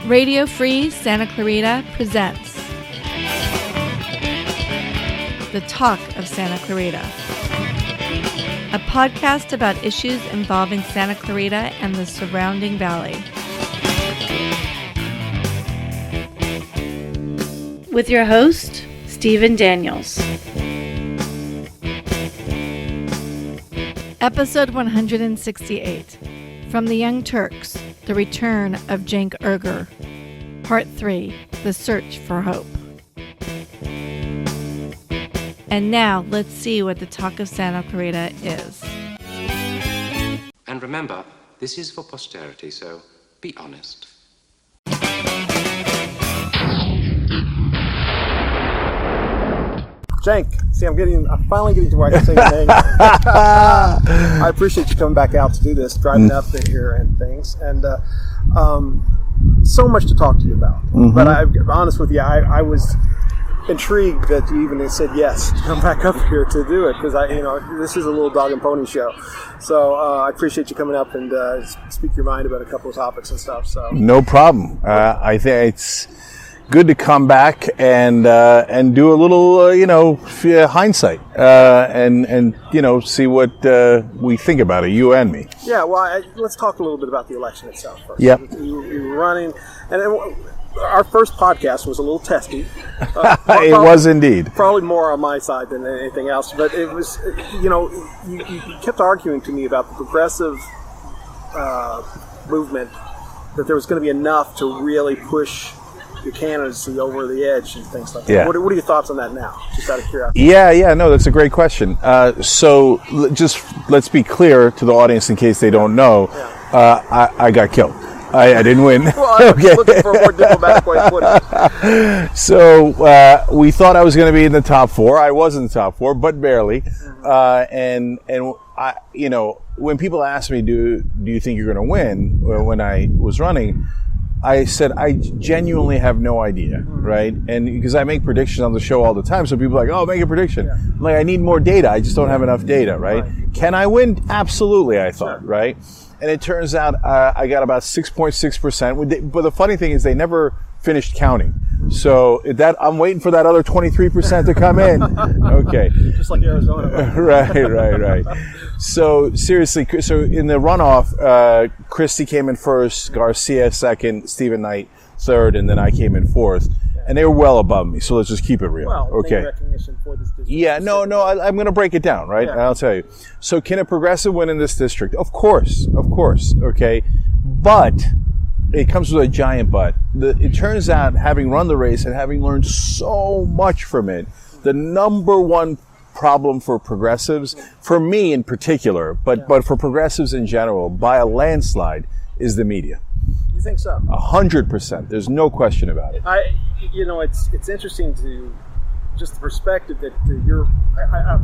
Radio Free Santa Clarita presents The Talk of Santa Clarita, a podcast about issues involving Santa Clarita and the surrounding valley. With your host, Stephen Daniels. Episode 168, from the Young Turks, The Return of Cenk Uygur. Part 3, The Search for Hope. And now, let's see what the Talk of Santa Clarita is. And remember, this is for posterity, so be honest. Cenk, see, I'm finally getting to where I can say your name. I appreciate you coming back out to do this, driving up here and things, and so much to talk to you about. Mm-hmm. But I'm honest with you, I was intrigued that you even said yes to come back up here to do it, because this is a little dog and pony show. So I appreciate you coming up and speak your mind about a couple of topics and stuff. So no problem. I think it's good to come back and do a little, hindsight, and see what we think about it, you and me. Yeah, well, let's talk a little bit about the election itself first. Yep. You were running, and our first podcast was a little testy. It was indeed. Probably more on my side than anything else, but it was, you kept arguing to me about the progressive movement, that there was going to be enough to really push your candidacy over the edge and things like that. Yeah. What are your thoughts on that now, just out of curiosity? Yeah, no, that's a great question. So just let's be clear to the audience in case they don't know, I got killed. I didn't win. Well, I'm looking for a more diplomatic way to put it. So we thought I was going to be in the top 4. I was in the top 4, but barely. And I, when people ask me, do you think you're going to win? When I was running, I said, I genuinely have no idea, right? And because I make predictions on the show all the time, so people are like, oh, make a prediction. Yeah. I'm like, I need more data. I just don't have enough data, right? Can I win? Absolutely, I thought, right? And it turns out I got about 6.6%. But the funny thing is they never finished counting. So I'm waiting for that other 23% to come in. Okay. Just like Arizona. Right. So seriously, in the runoff, Christie came in first, Garcia second, Stephen Knight third, and then I came in fourth. And they were well above me, so let's just keep it real. Well, okay. Recognition for this district. Yeah, no, I'm going to break it down, right? Yeah. I'll tell you. So can a progressive win in this district? Of course, okay? But it comes with a giant but. It turns out, having run the race and having learned so much from it, the number one problem for progressives, for me in particular, but for progressives in general, by a landslide, is the media. You think so? 100%. There's no question about it. It's interesting to just the perspective that you're,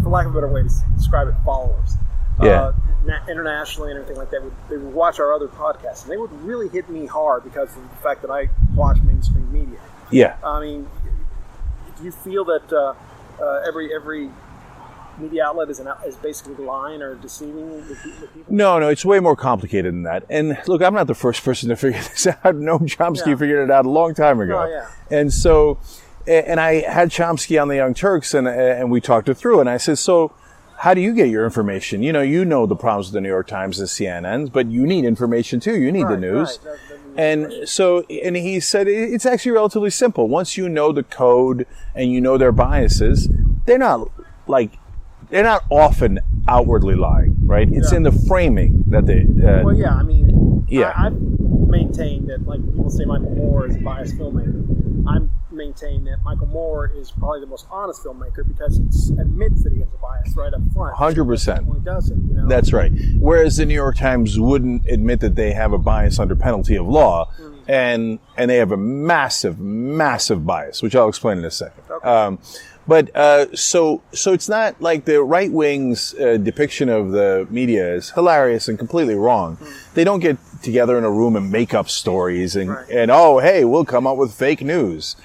for lack of a better way to describe it, followers. Internationally and everything like that, they would watch our other podcasts, and they would really hit me hard because of the fact that I watch mainstream media. Yeah. I mean, do you feel that every media outlet is basically lying or deceiving the people? No, it's way more complicated than that. And look, I'm not the first person to figure this out. Noam Chomsky figured it out a long time ago. Oh, yeah. And so, and I had Chomsky on the Young Turks, and we talked it through. And I said, so how do you get your information? You know the problems with the New York Times and CNN, but you need information too. You need the news. Right. And so, and he said, it's actually relatively simple. Once you know the code and you know their biases, they're not often outwardly lying, right? It's in the framing that they... I've maintained that, like, people say Michael Moore is a biased filmmaker. I'm maintaining that Michael Moore is probably the most honest filmmaker because he admits that he has a bias right up front. 100%. When he does it, That's right. Whereas the New York Times wouldn't admit that they have a bias under penalty of law, and they have a massive, massive bias, which I'll explain in a second. Okay. So it's not like the right wing's depiction of the media is hilarious and completely wrong. They don't get together in a room and make up stories and oh, hey, we'll come up with fake news.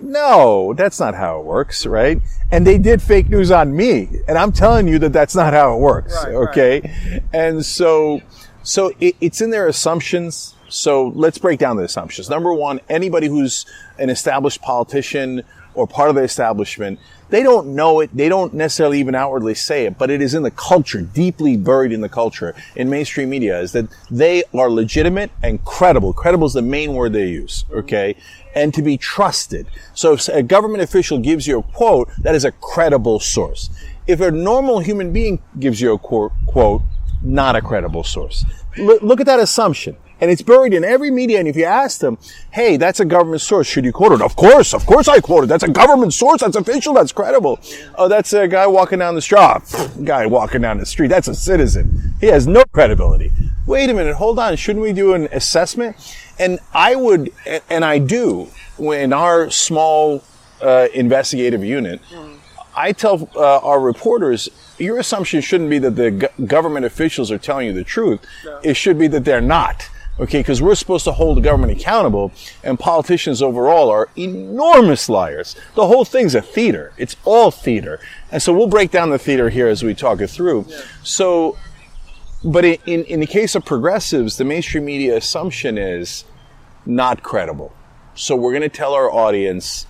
No, that's not how it works, right? And they did fake news on me, and I'm telling you that that's not how it works, okay? Right. And so it's in their assumptions. So let's break down the assumptions. Number one, anybody who's an established politician or part of the establishment, they don't know it. They don't necessarily even outwardly say it, but it is in the culture, deeply buried in the culture in mainstream media, is that they are legitimate and credible. Credible is the main word they use, okay? And to be trusted. So if a government official gives you a quote, that is a credible source. If a normal human being gives you a quote, not a credible source. Look at that assumption. And it's buried in every media. And if you ask them, hey, that's a government source, should you quote it? Of course I quote it. That's a government source. That's official. That's credible. Oh, that's a guy walking down the street. That's a citizen. He has no credibility. Wait a minute. Hold on. Shouldn't we do an assessment? And I would, and I do, in our small investigative unit, I tell our reporters, your assumption shouldn't be that the government officials are telling you the truth. No. It should be that they're not. Okay, because we're supposed to hold the government accountable, and politicians overall are enormous liars. The whole thing's a theater. It's all theater. And so we'll break down the theater here as we talk it through. Yeah. So, but in the case of progressives, the mainstream media assumption is not credible. So we're going to tell our audience,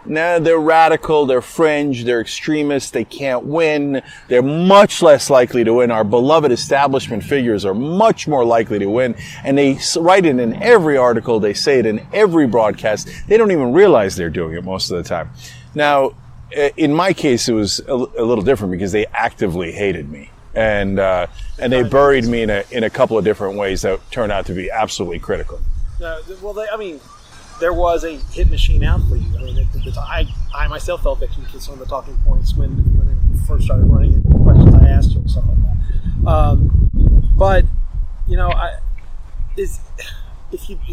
nah, they're radical, they're fringe, they're extremists, they can't win, they're much less likely to win. Our beloved establishment figures are much more likely to win, and they write it in every article, they say it in every broadcast. They don't even realize they're doing it most of the time. Now, in my case, it was a little different because they actively hated me. And they buried me in a couple of different ways that turned out to be absolutely critical. There was a hit machine out for you. I mean, I myself fell victim to some of the talking points when it first started running, and the questions I asked you and stuff like that. But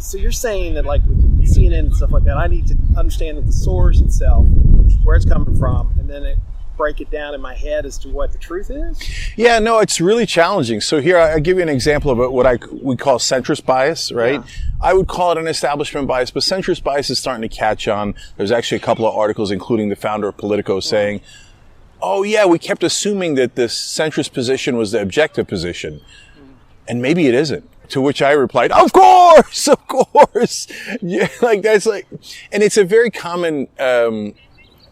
so you're saying that, like with CNN and stuff like that, I need to understand that the source itself, where it's coming from, and then break it down in my head as to what the truth is? Yeah, no, it's really challenging. So here, I'll give you an example of what we call centrist bias, right? Yeah. I would call it an establishment bias, but centrist bias is starting to catch on. There's actually a couple of articles, including the founder of Politico, saying, oh yeah, we kept assuming that this centrist position was the objective position. And maybe it isn't. To which I replied, of course! Yeah, and it's a very common,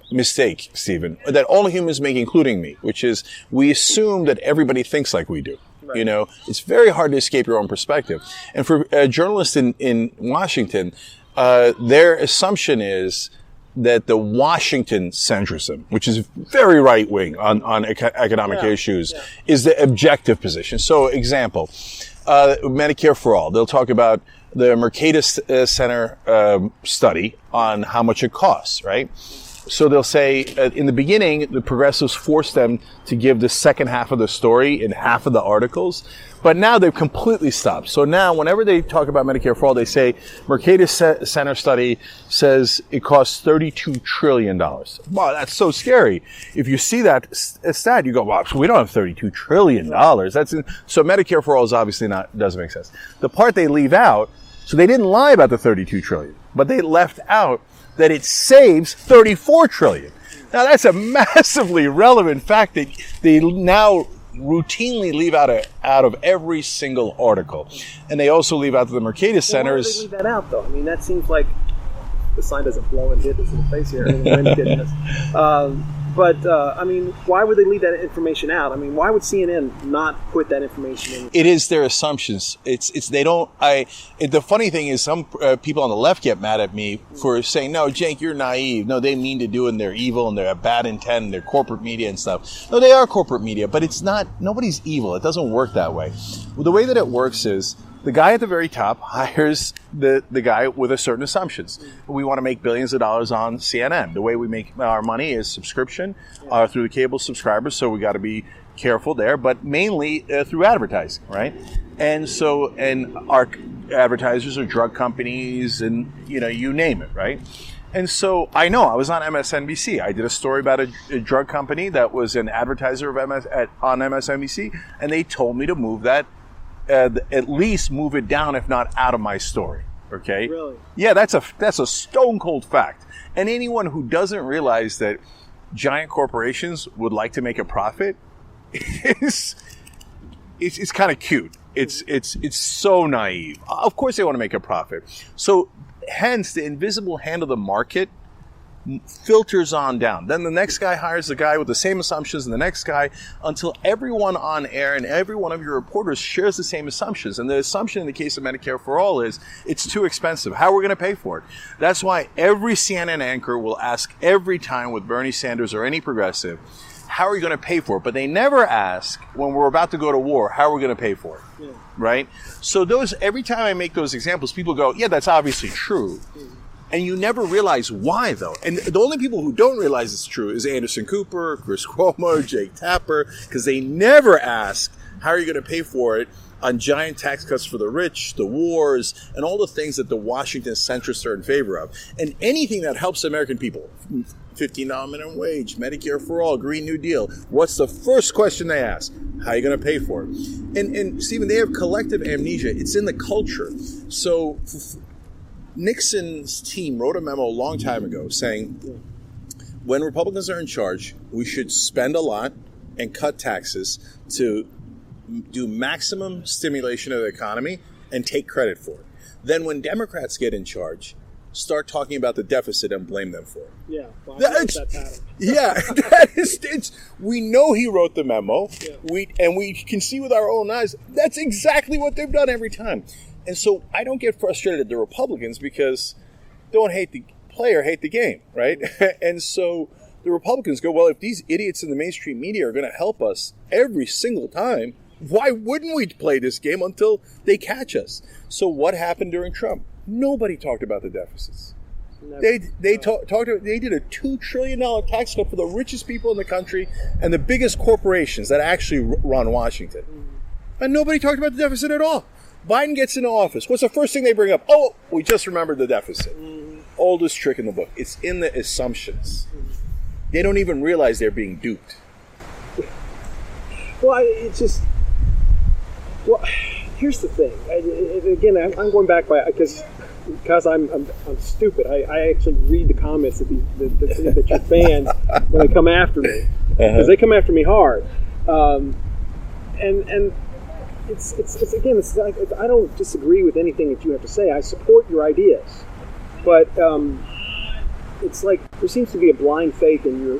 mistake, Stephen, that all humans make, including me, which is we assume that everybody thinks like we do. Right. You know, it's very hard to escape your own perspective. And for journalists in Washington, their assumption is that the Washington centrism, which is very right wing on economic issues, is the objective position. So, example, Medicare for all. They'll talk about the Mercatus Center study on how much it costs, right? So they'll say, in the beginning, the progressives forced them to give the second half of the story in half of the articles. But now they've completely stopped. So now whenever they talk about Medicare for all, they say, Mercatus Center study says it costs $32 trillion. Wow, that's so scary. If you see that stat, you go, wow, we don't have $32 trillion. So Medicare for all is obviously doesn't make sense. The part they leave out, so they didn't lie about the $32 trillion, but they left out that it saves $34 trillion. Now that's a massively relevant fact that they now routinely leave out of every single article. And they also leave out the Mercatus Centers. Why do they leave that out, though? I mean, that seems like the sign doesn't blow and hit us in the face here. I mean, why would they leave that information out? I mean, why would CNN not put that information in? It is their assumptions. The funny thing is some people on the left get mad at me for saying, no, Cenk, you're naive. No, they mean to do and they're evil and they're a bad intent and they're corporate media and stuff. No, they are corporate media, but it's not, nobody's evil. It doesn't work that way. Well, the way that it works is, the guy at the very top hires the guy with certain assumptions. We want to make billions of dollars on CNN. The way we make our money is subscription through the cable subscribers, so we got to be careful there, but mainly through advertising, right? And our advertisers are drug companies and, you name it, right? And so I was on MSNBC. I did a story about a drug company that was an advertiser on MSNBC, and they told me to move that, at least move it down, if not out of my story. Okay? Really? Yeah, that's a stone cold fact. And anyone who doesn't realize that giant corporations would like to make a profit is it's kind of cute. It's so naive. Of course they want to make a profit. So hence the invisible hand of the market filters on down. Then the next guy hires the guy with the same assumptions and the next guy until everyone on air and every one of your reporters shares the same assumptions. And the assumption in the case of Medicare for All is it's too expensive. How are we going to pay for it? That's why every CNN anchor will ask every time with Bernie Sanders or any progressive, how are you going to pay for it? But they never ask when we're about to go to war, how are we going to pay for it? Yeah. Right? So every time I make those examples, people go, yeah, that's obviously true. And you never realize why, though. And the only people who don't realize it's true is Anderson Cooper, Chris Cuomo, Jake Tapper, because they never ask, how are you going to pay for it on giant tax cuts for the rich, the wars, and all the things that the Washington centrists are in favor of. And anything that helps American people, $15 minimum wage, Medicare for all, Green New Deal, what's the first question they ask? How are you going to pay for it? And Stephen, they have collective amnesia. It's in the culture. So Nixon's team wrote a memo a long time ago saying, when Republicans are in charge, we should spend a lot and cut taxes to do maximum stimulation of the economy and take credit for it. Then when Democrats get in charge, start talking about the deficit and blame them for it. Yeah, well, that pattern. Yeah, we know he wrote the memo. Yeah. We can see with our own eyes, that's exactly what they've done every time. And so I don't get frustrated at the Republicans because don't hate the player, hate the game, right? And so the Republicans go, well, if these idiots in the mainstream media are going to help us every single time, why wouldn't we play this game until they catch us? So what happened during Trump? Nobody talked about the deficits. They did a $2 trillion tax cut for the richest people in the country and the biggest corporations that actually run Washington. And nobody talked about the deficit at all. Biden gets into office. What's the first thing they bring up? Oh, we just remembered the deficit. Oldest trick in the book. It's in the assumptions. They don't even realize they're being duped. Well, it's just... Well, here's the thing. Again, I'm going back because I'm stupid. I actually read the comments that your fans when they come after me, because they come after me hard, and it's like I don't disagree with anything that you have to say. I support your ideas, but it's like there seems to be a blind faith in your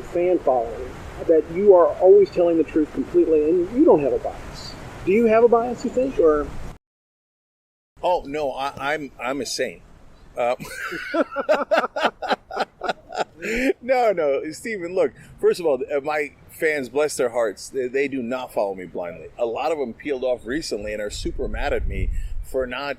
fan following that you are always telling the truth completely, and you don't have a bias. Do you have a bias, you think, or? Oh no, I'm a saint. No, Stephen. Look, first of all, my fans, bless their hearts, they do not follow me blindly. A lot of them peeled off recently and are super mad at me for not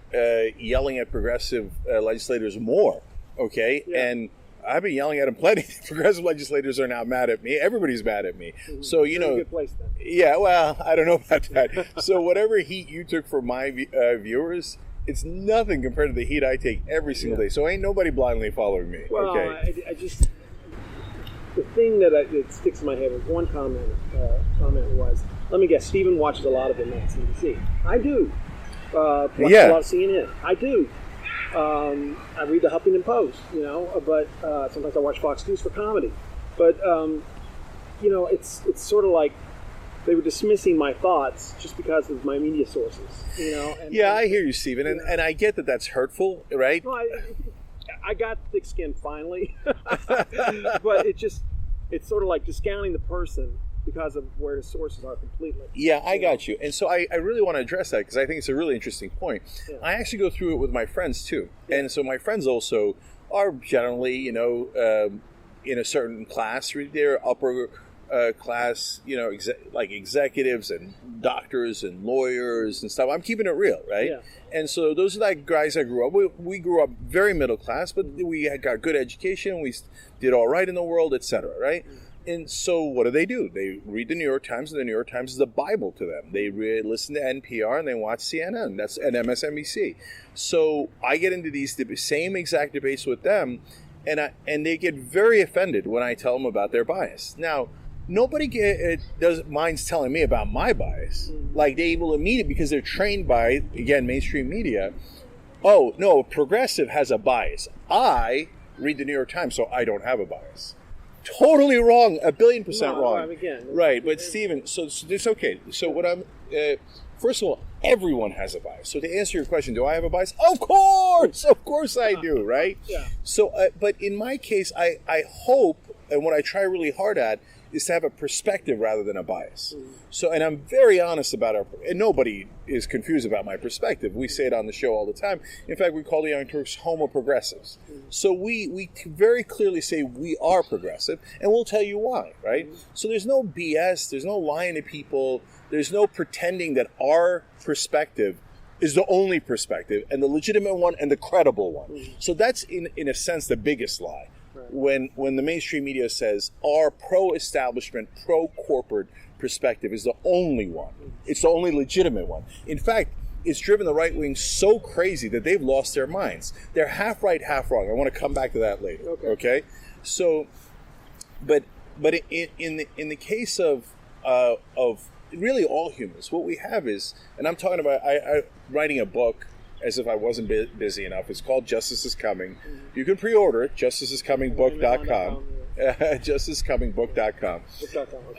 yelling at progressive legislators more. Okay, yeah. And I've been yelling at them plenty. Progressive legislators are now mad at me. Everybody's mad at me. Mm-hmm. So, you know. Good place, then. Yeah, well, I don't know about that. So whatever heat you took from my viewers, it's nothing compared to the heat I take every single day. So ain't nobody blindly following me. Well, okay. I just, the thing that sticks in my head was one comment was, let me guess, Stephen watches a lot of MSNBC. I do. Watch a lot of CNN. I do. I read the Huffington Post, but sometimes I watch Fox News for comedy. But, it's sort of like they were dismissing my thoughts just because of my media sources, I hear you, Stephen, and I get that that's hurtful, right? No, I got thick skin finally, but it's sort of like discounting the person because of where the sources are completely. Yeah, I got you. And so I really want to address that because I think it's a really interesting point. Yeah. I actually go through it with my friends too. Yeah. And so my friends also are generally, in a certain class. They're upper class, like executives and doctors and lawyers and stuff. I'm keeping it real, right? Yeah. And so those are like guys I grew up with. We grew up very middle class, but we had got good education. We did all right in the world, etc., right? Mm-hmm. And so what do? They read the New York Times, and the New York Times is the Bible to them. They listen to NPR, and they watch CNN. That's and MSNBC. So I get into these same exact debates with them, and they get very offended when I tell them about their bias. Now, nobody minds telling me about my bias. Like they will immediately, because they're trained by, again, mainstream media, oh, no, a progressive has a bias. I read the New York Times, so I don't have a bias. Totally wrong, 1,000,000,000% wrong. Again, right, but Stephen, so it's okay. So what I'm, first of all, everyone has a bias. So to answer your question, do I have a bias? Of course I do, right? Yeah. So, but in my case, I hope, and what I try really hard at, is to have a perspective rather than a bias. Mm-hmm. So, and I'm very honest about and nobody is confused about my perspective. We say it on the show all the time. In fact, we call the Young Turks homo progressives. Mm-hmm. So we very clearly say we are progressive, and we'll tell you why, right? Mm-hmm. So there's no BS, there's no lying to people, there's no pretending that our perspective is the only perspective, and the legitimate one, and the credible one. Mm-hmm. So that's, in a sense, the biggest lie. When the mainstream media says our pro-establishment, pro-corporate perspective is the only one. It's the only legitimate one. In fact, it's driven the right wing so crazy that they've lost their minds. They're half right, half wrong. I want to come back to that later. Okay? So, but in the case of really all humans, what we have is, and I'm talking about, I writing a book. As if I wasn't busy enough. It's called Justice is Coming. You can pre-order it, justicescomingbook.com. Justicescomingbook.com.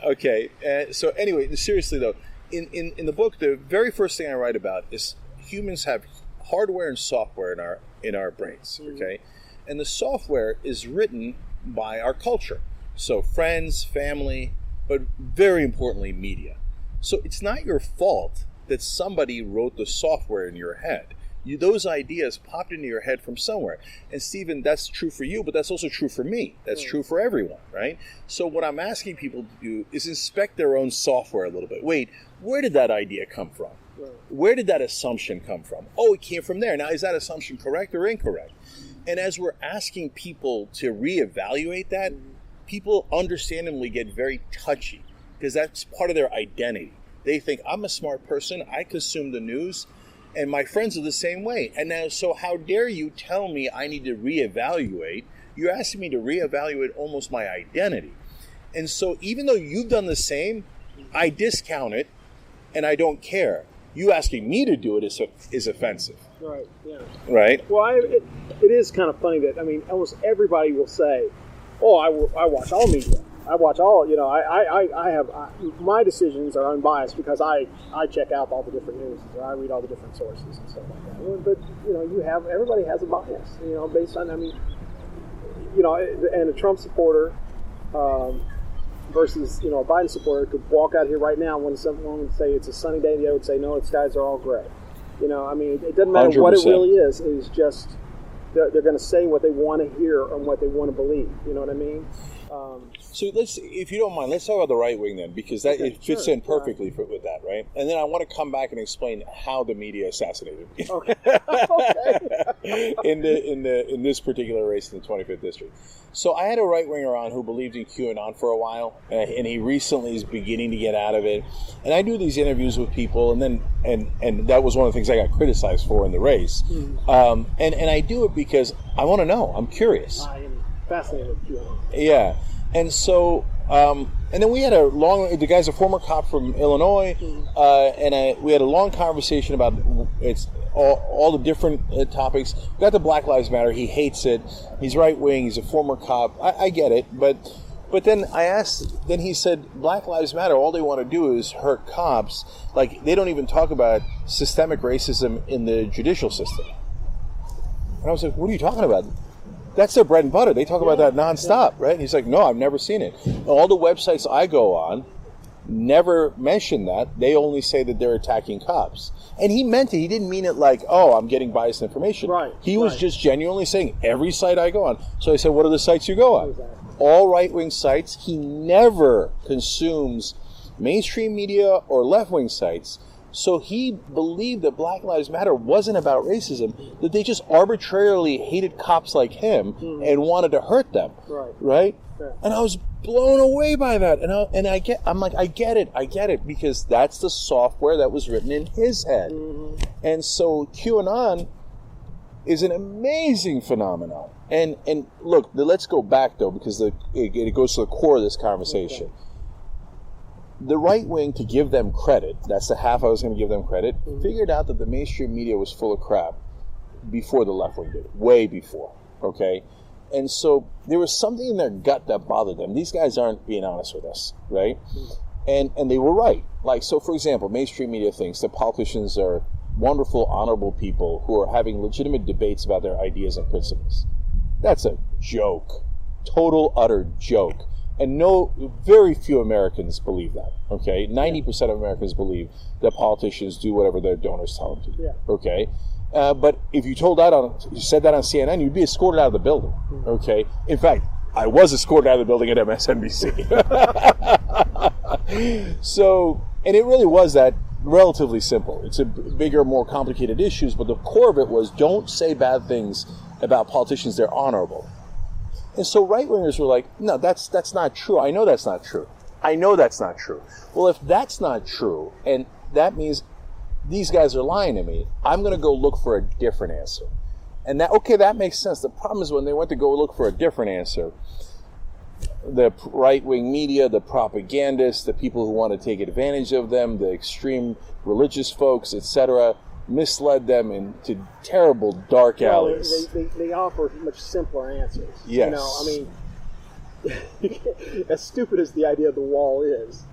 Okay. So anyway, seriously though, in the book, the very first thing I write about is humans have hardware and software in our brains. Okay, and the software is written by our culture. So friends, family, but very importantly, media. So it's not your fault that somebody wrote the software in your head. Those ideas popped into your head from somewhere. And Stephen, that's true for you, but that's also true for me. That's true for everyone, right? So what I'm asking people to do is inspect their own software a little bit. Wait, where did that idea come from? Where did that assumption come from? Oh, it came from there. Now, is that assumption correct or incorrect? And as we're asking people to reevaluate that, people understandably get very touchy because that's part of their identity. They think, I'm a smart person, I consume the news, and my friends are the same way. And now, so how dare you tell me I need to reevaluate? You're asking me to reevaluate almost my identity. And so even though you've done the same, I discount it, and I don't care. You asking me to do it is offensive. Right, yeah. Right? Well, it is kind of funny that, I mean, almost everybody will say, oh, I watch all media. I watch all, my decisions are unbiased because I check out all the different news, or I read all the different sources and stuff like that. But, everybody has a bias, based on, and a Trump supporter versus, a Biden supporter could walk out here right now when someone would say it's a sunny day, the other would say, no, skies are all gray. It doesn't matter 100%. What it really is just, they're going to say what they want to hear and what they want to believe, you know what I mean? So if you don't mind, let's talk about the right wing then, because it fits in perfectly with that, right? And then I want to come back and explain how the media assassinated me. Okay. in this particular race in the 25th district. So I had a right winger on who believed in QAnon for a while, and he recently is beginning to get out of it. And I do these interviews with people, and that was one of the things I got criticized for in the race. And I do it because I want to know. I'm curious. I am fascinated with QAnon. Yeah. And so, and then we had the guy's a former cop from Illinois, and we had a long conversation about all the different topics. We got to Black Lives Matter. He hates it. He's right wing. He's a former cop. I get it, but then I asked. Then he said, Black Lives Matter. All they want to do is hurt cops. Like they don't even talk about systemic racism in the judicial system. And I was like, what are you talking about? That's their bread and butter. They talk about that nonstop, right? And he's like, no, I've never seen it. All the websites I go on never mention that. They only say that they're attacking cops. And he meant it. He didn't mean it like, oh, I'm getting biased information. Right. He was just genuinely saying every site I go on. So I said, what are the sites you go on? Exactly. All right-wing sites. He never consumes mainstream media or left-wing sites. So he believed that Black Lives Matter wasn't about racism, that they just arbitrarily hated cops like him and wanted to hurt them. Right? Yeah. And I was blown away by that. And I get it, because that's the software that was written in his head. Mm-hmm. And so QAnon is an amazing phenomenon. And look, let's go back though, because it goes to the core of this conversation. Okay. The right wing, to give them credit, that's the half I was going to give them credit, figured out that the mainstream media was full of crap. before the left wing did, way before, okay? And so there was something in their gut that bothered them. These guys aren't being honest with us, right? And they were right. Like, so for example, mainstream media thinks that politicians are wonderful, honorable people who are having legitimate debates about their ideas and principles. That's a joke. Total, utter joke. And very few Americans believe that, okay? 90% of Americans believe that politicians do whatever their donors tell them to do, okay? But if you said that on CNN, you'd be escorted out of the building, okay? In fact, I was escorted out of the building at MSNBC. So, and it really was that relatively simple. It's a bigger, more complicated issues, but the core of it was don't say bad things about politicians. They're honorable. And so right-wingers were like, no, that's not true. I know that's not true. I know that's not true. Well, if that's not true, and that means these guys are lying to me, I'm going to go look for a different answer. And that makes sense. The problem is when they went to go look for a different answer, the right-wing media, the propagandists, the people who want to take advantage of them, the extreme religious folks, etc., misled them into terrible dark alleys. They offer much simpler answers. Yes. You know, I mean, as stupid as the idea of the wall is,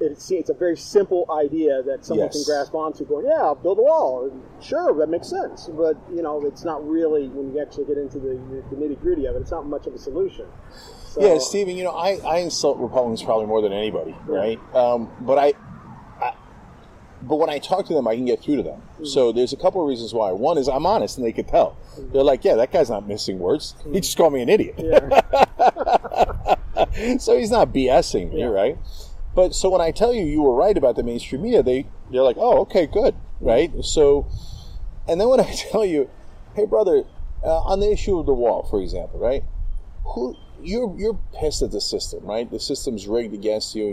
it's a very simple idea that someone can grasp onto, going, yeah, I'll build a wall. Sure, that makes sense. But, you know, it's not really, when you actually get into the nitty-gritty of it, it's not much of a solution. So, yeah, Stephen, you know, I insult Republicans probably more than anybody, right? But when I talk to them, I can get through to them. So there's a couple of reasons why. One is I'm honest, and they could tell. They're like, yeah, that guy's not missing words. He just called me an idiot. Yeah. So he's not BSing me, right? But so when I tell you were right about the mainstream media, they're like, oh, okay, good, right? So, and then when I tell you, hey, brother, on the issue of the wall, for example, right? You're pissed at the system, right? The system's rigged against you,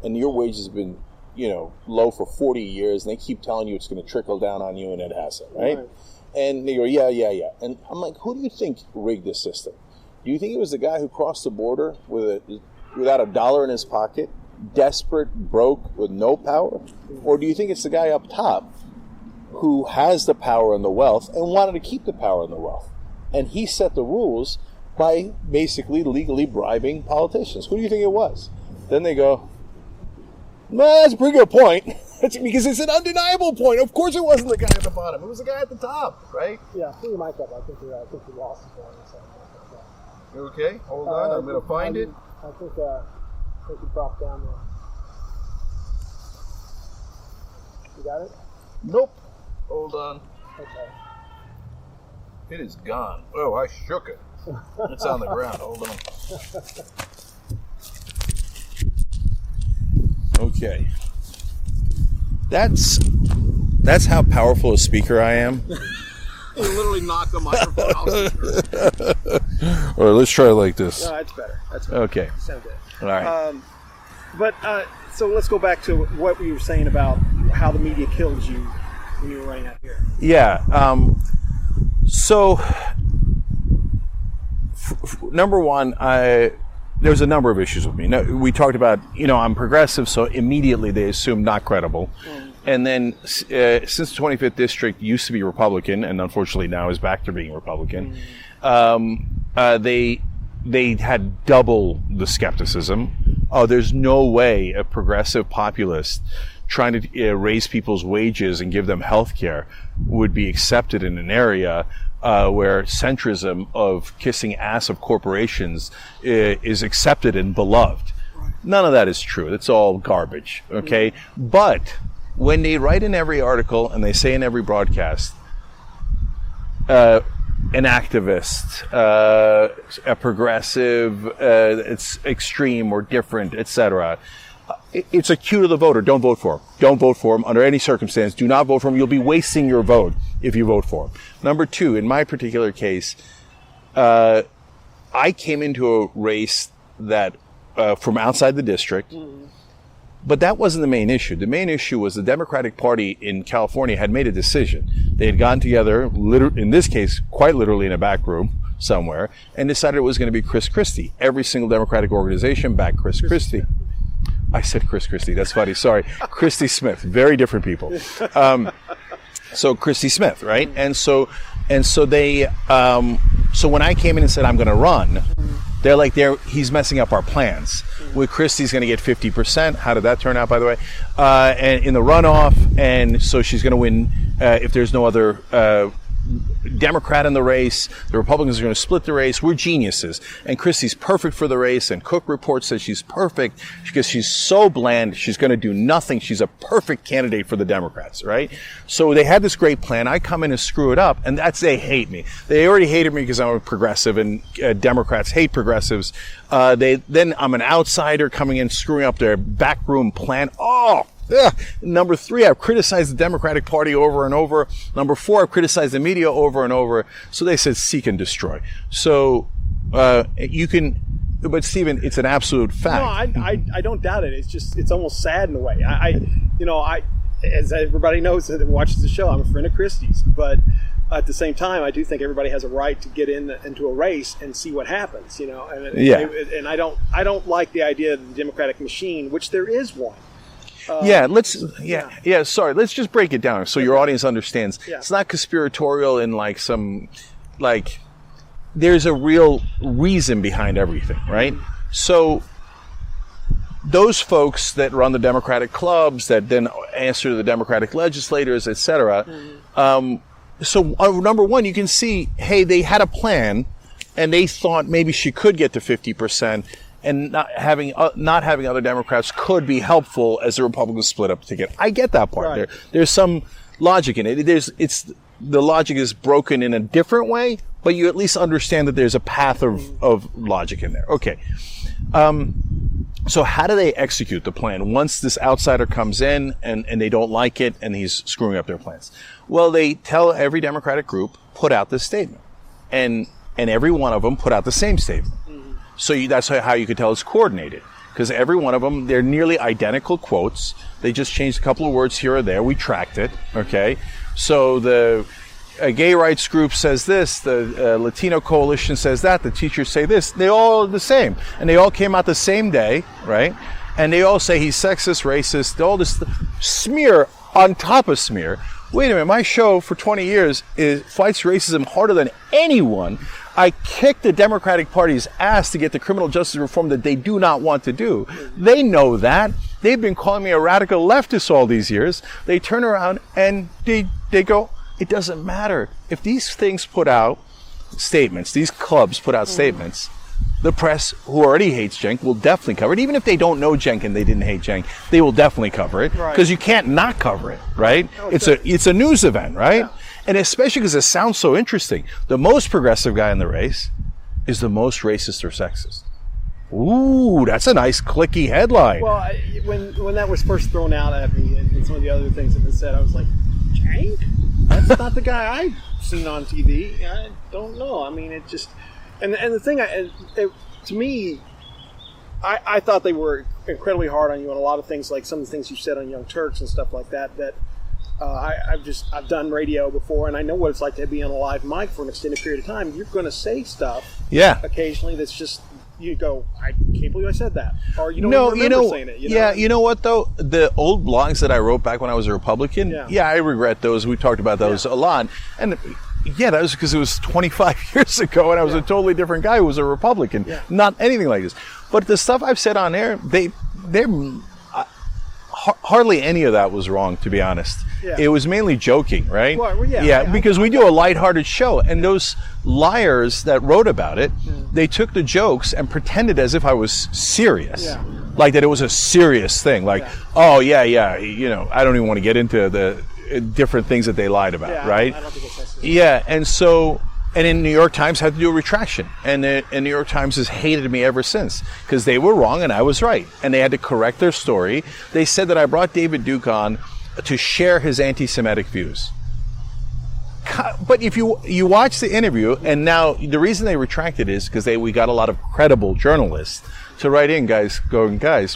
and your wages have been, low for 40 years, and they keep telling you it's going to trickle down on you, and it hasn't, right? And they go, yeah. And I'm like, who do you think rigged the system? Do you think it was the guy who crossed the border without $1 in his pocket, desperate, broke, with no power? Or do you think it's the guy up top who has the power and the wealth and wanted to keep the power and the wealth? And he set the rules by basically legally bribing politicians. Who do you think it was? Then they go, well, that's a pretty good point. Because it's an undeniable point. Of course it wasn't the guy at the bottom. It was the guy at the top, right? Yeah, put your mic up. I think you lost it. You okay? Hold on. I'm going to find it. I think you dropped down there. You got it? Nope. Hold on. Okay. It is gone. Oh, I shook it. It's on the ground. Hold on. Okay. That's how powerful a speaker I am. You literally knocked the microphone off. All right, let's try it like this. No, that's better. Okay. Sound good. All right. So let's go back to what we were saying about how the media killed you when you were running out here. Yeah. So, number one, there's a number of issues with me. Now, we talked about, I'm progressive, so immediately they assume not credible. And then since the 25th District used to be Republican, and unfortunately now is back to being Republican, they had double the skepticism. Oh, there's no way a progressive populist trying to raise people's wages and give them health care would be accepted in an area where centrism of kissing ass of corporations is accepted and beloved. None of that is true. It's all garbage, okay? But when they write in every article and they say in every broadcast, an activist, a progressive, it's extreme or different, etc., it's a cue to the voter. Don't vote for him. Don't vote for him under any circumstance. Do not vote for him. You'll be wasting your vote if you vote for him. Number two, in my particular case, I came into a race that from outside the district, but that wasn't the main issue. The main issue was the Democratic Party in California had made a decision. They had gotten together, in this case, quite literally in a back room somewhere, and decided it was going to be Chris Christie. Every single Democratic organization backed Chris Christie. I said Chris Christie. That's funny. Sorry. Christie Smith. Very different people. So Christy Smith, right? And so they, so when I came in and said I'm going to run, they're like, he's messing up our plans. With Christie's going to get 50%. How did that turn out, by the way? And in the runoff, and so she's going to win if there's no other Democrat in the race. The Republicans are going to split the race. We're geniuses. And Christie's perfect for the race. And Cook Report says she's perfect because she's so bland. She's going to do nothing. She's a perfect candidate for the Democrats, right? So they had this great plan. I come in and screw it up. And they hate me. They already hated me because I'm a progressive, and Democrats hate progressives. Then I'm an outsider coming in, screwing up their backroom plan. Number 3, I've criticized the Democratic Party over and over. Number 4, I've criticized the media over and over. So they said seek and destroy. So you can, but Stephen, it's an absolute fact. No, I don't doubt it. It's almost sad in a way. As everybody knows that watches the show, I'm a friend of Christie's, but at the same time, I do think everybody has a right to get into a race and see what happens. And I don't like the idea of the Democratic machine, which there is one. Let's just break it down so your audience understands. Yeah. It's not conspiratorial in there's a real reason behind everything, right? So those folks that run the Democratic clubs that then answer to the Democratic legislators, etc. Number one, you can see, hey, they had a plan and they thought maybe she could get to 50%. And not having other Democrats could be helpful as the Republicans split up the ticket. I get that part. Right. There's some logic in it. The logic is broken in a different way, but you at least understand that there's a path of logic in there. Okay. So how do they execute the plan once this outsider comes in and they don't like it and he's screwing up their plans? Well, they tell every Democratic group, put out this statement. And every one of them put out the same statement. So that's how you could tell it's coordinated. Because every one of them, they're nearly identical quotes. They just changed a couple of words here or there. We tracked it, okay? So the gay rights group says this, the Latino coalition says that, the teachers say this. They all are the same. And they all came out the same day, right? And they all say he's sexist, racist, all this smear on top of smear. Wait a minute, my show for 20 years fights racism harder than anyone. I kicked the Democratic Party's ass to get the criminal justice reform that they do not want to do. They know that. They've been calling me a radical leftist all these years. They turn around and they go, it doesn't matter. If these things put out statements, these clubs put out statements, the press, who already hates Cenk, will definitely cover it. Even if they don't know Cenk and they didn't hate Cenk, they will definitely cover it. Because you can't not cover it, right? It's a news event, right? Yeah. And especially because it sounds so interesting. The most progressive guy in the race is the most racist or sexist. Ooh, that's a nice clicky headline. Well, when that was first thrown out at me and some of the other things that were said, I was like, Cenk? That's not the guy I've seen on TV. I don't know. I mean, it just... And the thing, to me, I thought they were incredibly hard on you on a lot of things, like some of the things you said on Young Turks and stuff like that, I've done radio before, and I know what it's like to be on a live mic for an extended period of time. You're going to say stuff occasionally that's just, you go, I can't believe I said that. Or you don't remember saying it. You know what, though? The old blogs that I wrote back when I was a Republican, I regret those. We talked about those a lot. And that was because it was 25 years ago, and I was a totally different guy who was a Republican. Yeah. Not anything like this. But the stuff I've said on air, hardly any of that was wrong, to be honest. Yeah. It was mainly joking, right? Well, because we do a lighthearted show, and those liars that wrote about it, they took the jokes and pretended as if I was serious. Yeah. Like that it was a serious thing. Like, I don't even want to get into the different things that they lied about, right? I don't think it's necessary. Yeah, and in New York Times had to do a retraction, and New York Times has hated me ever since because they were wrong and I was right, and they had to correct their story. They said that I brought David Duke on to share his anti-Semitic views. But if you watch the interview, and now the reason they retracted is because we got a lot of credible journalists to write in, guys,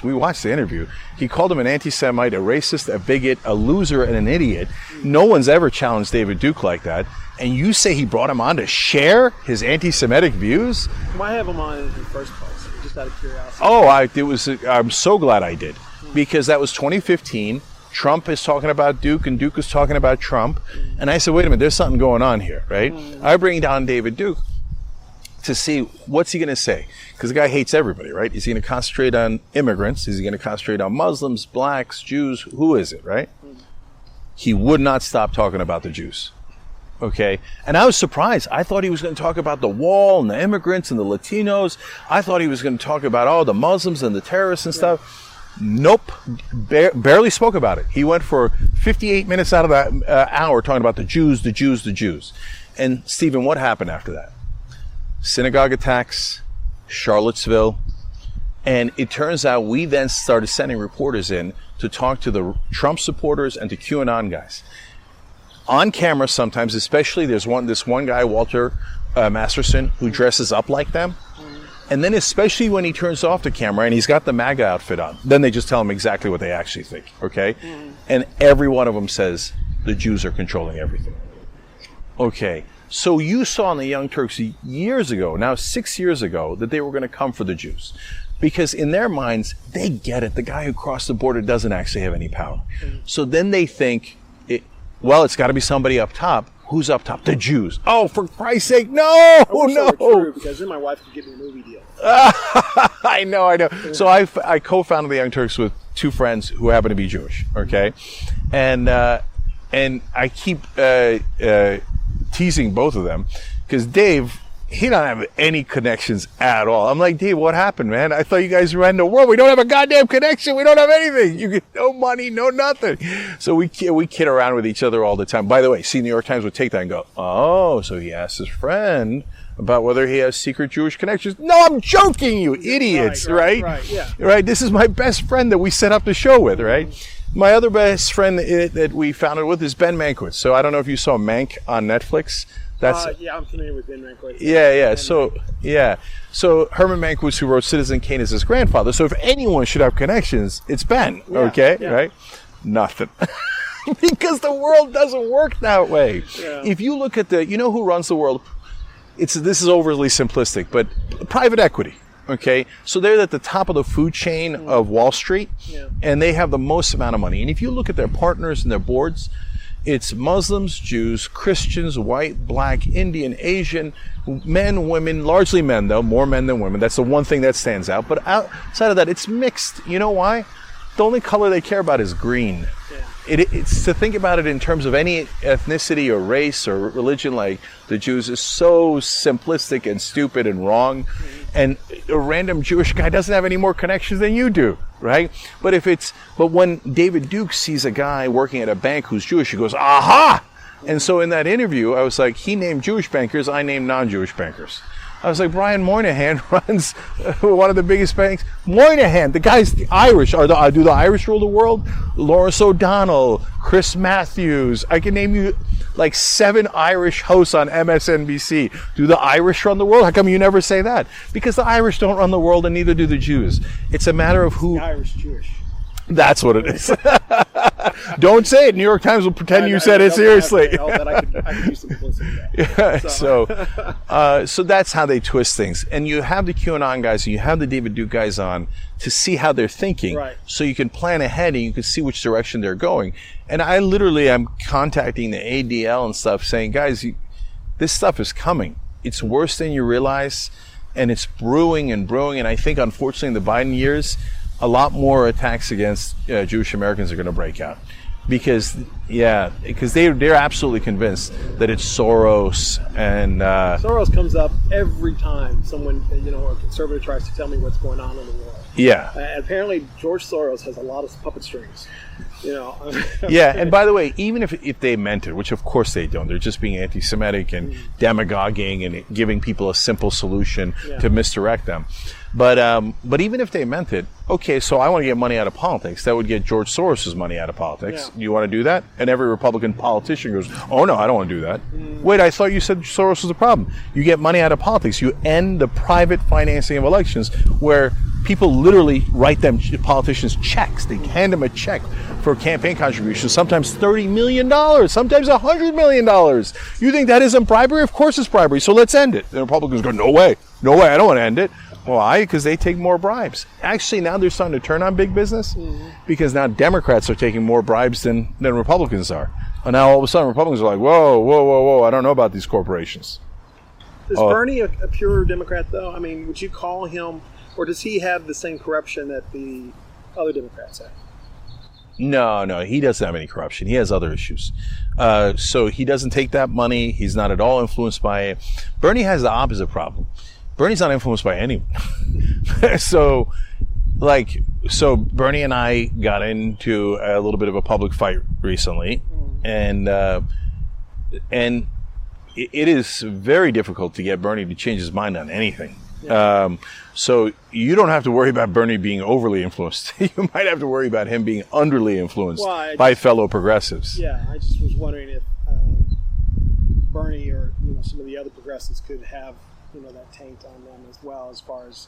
we watched the interview. He called him an anti-Semite, a racist, a bigot, a loser, and an idiot. No one's ever challenged David Duke like that. And you say he brought him on to share his anti-Semitic views? Why have him on in the first place? Just out of curiosity. I'm so glad I did. Because that was 2015. Trump is talking about Duke, and Duke is talking about Trump. And I said, wait a minute, there's something going on here, right? I bring down David Duke to see what's he going to say. Because the guy hates everybody, right? Is he going to concentrate on immigrants? Is he going to concentrate on Muslims, blacks, Jews? Who is it, right? He would not stop talking about the Jews. Okay? And I was surprised. I thought he was going to talk about the wall and the immigrants and the Latinos. I thought he was going to talk about all the Muslims and the terrorists and stuff. Nope. Barely spoke about it. He went for 58 minutes out of that hour talking about the Jews, the Jews, the Jews. And Stephen, what happened after that? Synagogue attacks, Charlottesville, and it turns out we then started sending reporters in to talk to the Trump supporters and to QAnon guys. On camera sometimes, especially this one guy, Walter Masterson, who dresses up like them. And then especially when he turns off the camera and he's got the MAGA outfit on, then they just tell him exactly what they actually think, okay? And every one of them says the Jews are controlling everything. Okay. So you saw in the Young Turks years ago, now 6 years ago, that they were going to come for the Jews. Because in their minds, they get it. The guy who crossed the border doesn't actually have any power. So then they think, it's got to be somebody up top. Who's up top? The Jews. Oh, for Christ's sake, no! True, because then my wife could get me a movie deal. I know. So I co-founded the Young Turks with two friends who happen to be Jewish, okay? And I keep teasing both of them because Dave, he don't have any connections at all. I'm like, Dave, what happened, man? I thought you guys ran the world. We don't have a goddamn connection. We don't have anything. You get no money, no nothing. So we kid around with each other all the time. By the way, see, New York Times would take that and go, oh, so he asked his friend about whether he has secret Jewish connections. No, I'm joking, you idiots, right? Yeah. Right. This is my best friend that we set up the show with, right? My other best friend that we founded with is Ben Mankiewicz. So I don't know if you saw Mank on Netflix. Yeah, I'm familiar with Ben Mankiewicz. Yeah. So Herman Mankiewicz, who wrote Citizen Kane, is his grandfather. So if anyone should have connections, it's Ben. Okay, right? Nothing. Because the world doesn't work that way. Yeah. If you look at you know who runs the world? This is overly simplistic, but private equity. Okay, so they're at the top of the food chain of Wall Street, and they have the most amount of money. And if you look at their partners and their boards, it's Muslims, Jews, Christians, white, black, Indian, Asian, men, women, largely men though, more men than women. That's the one thing that stands out. But outside of that, it's mixed. You know why? The only color they care about is green. It's to think about it in terms of any ethnicity or race or religion like the Jews is so simplistic and stupid and wrong. And a random Jewish guy doesn't have any more connections than you do, right? But when David Duke sees a guy working at a bank who's Jewish, he goes, aha! And so in that interview, I was like, he named Jewish bankers, I named non-Jewish bankers. I was like, Brian Moynihan runs one of the biggest banks. Moynihan, the guy's Irish. Do the Irish rule the world? Lawrence O'Donnell, Chris Matthews. I can name you like 7 Irish hosts on MSNBC. Do the Irish run the world? How come you never say that? Because the Irish don't run the world and neither do the Jews. It's a matter of who... The Irish Jewish. That's what it is. Don't say it. New York Times will pretend you said it seriously. I could use some publicity. Yeah, so that's how they twist things. And you have the QAnon guys and you have the David Duke guys on to see how they're thinking. Right. So you can plan ahead and you can see which direction they're going. And I literally am contacting the ADL and stuff saying, guys, this stuff is coming. It's worse than you realize. And it's brewing and brewing. And I think, unfortunately, in the Biden years, a lot more attacks against Jewish Americans are going to break out because they're absolutely convinced that it's Soros and Soros comes up every time someone a conservative tries to tell me what's going on in the world. Yeah, apparently George Soros has a lot of puppet strings. Yeah, and by the way, even if they meant it, which of course they don't, they're just being anti-Semitic and demagoguing and giving people a simple solution to misdirect them. But even if they meant it, okay, so I want to get money out of politics. That would get George Soros' money out of politics. Yeah. You want to do that? And every Republican politician goes, oh no, I don't want to do that. Wait, I thought you said Soros was a problem. You get money out of politics. You end the private financing of elections where people literally write them politicians checks. They hand them a check for campaign contributions, sometimes $30 million, sometimes $100 million. You think that isn't bribery? Of course it's bribery, so let's end it. The Republicans go, no way, I don't want to end it. Why? Because they take more bribes. Actually, now they're starting to turn on big business because now Democrats are taking more bribes than Republicans are. And now all of a sudden Republicans are like, whoa, I don't know about these corporations. Is Bernie a pure Democrat, though? I mean, would you call him, or does he have the same corruption that the other Democrats have? No, he doesn't have any corruption. He has other issues. So he doesn't take that money. He's not at all influenced by it. Bernie has the opposite problem. Bernie's not influenced by anyone. So Bernie and I got into a little bit of a public fight recently, and it is very difficult to get Bernie to change his mind on anything. Yeah. So you don't have to worry about Bernie being overly influenced. You might have to worry about him being underly influenced by fellow progressives. Yeah, I just was wondering if Bernie or some of the other progressives could have that taint on them as well, as far as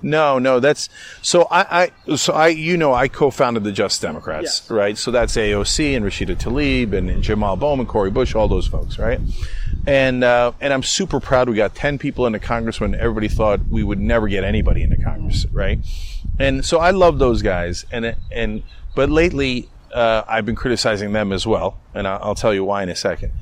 No, that's so I co-founded the Just Democrats, yes. Right? So that's AOC and Rashida Tlaib and Jamal Bowman, Cory Bush, all those folks, right? And I'm super proud we got 10 people into Congress when everybody thought we would never get anybody into Congress, right? And so I love those guys, but lately I've been criticizing them as well, and I'll tell you why in a second.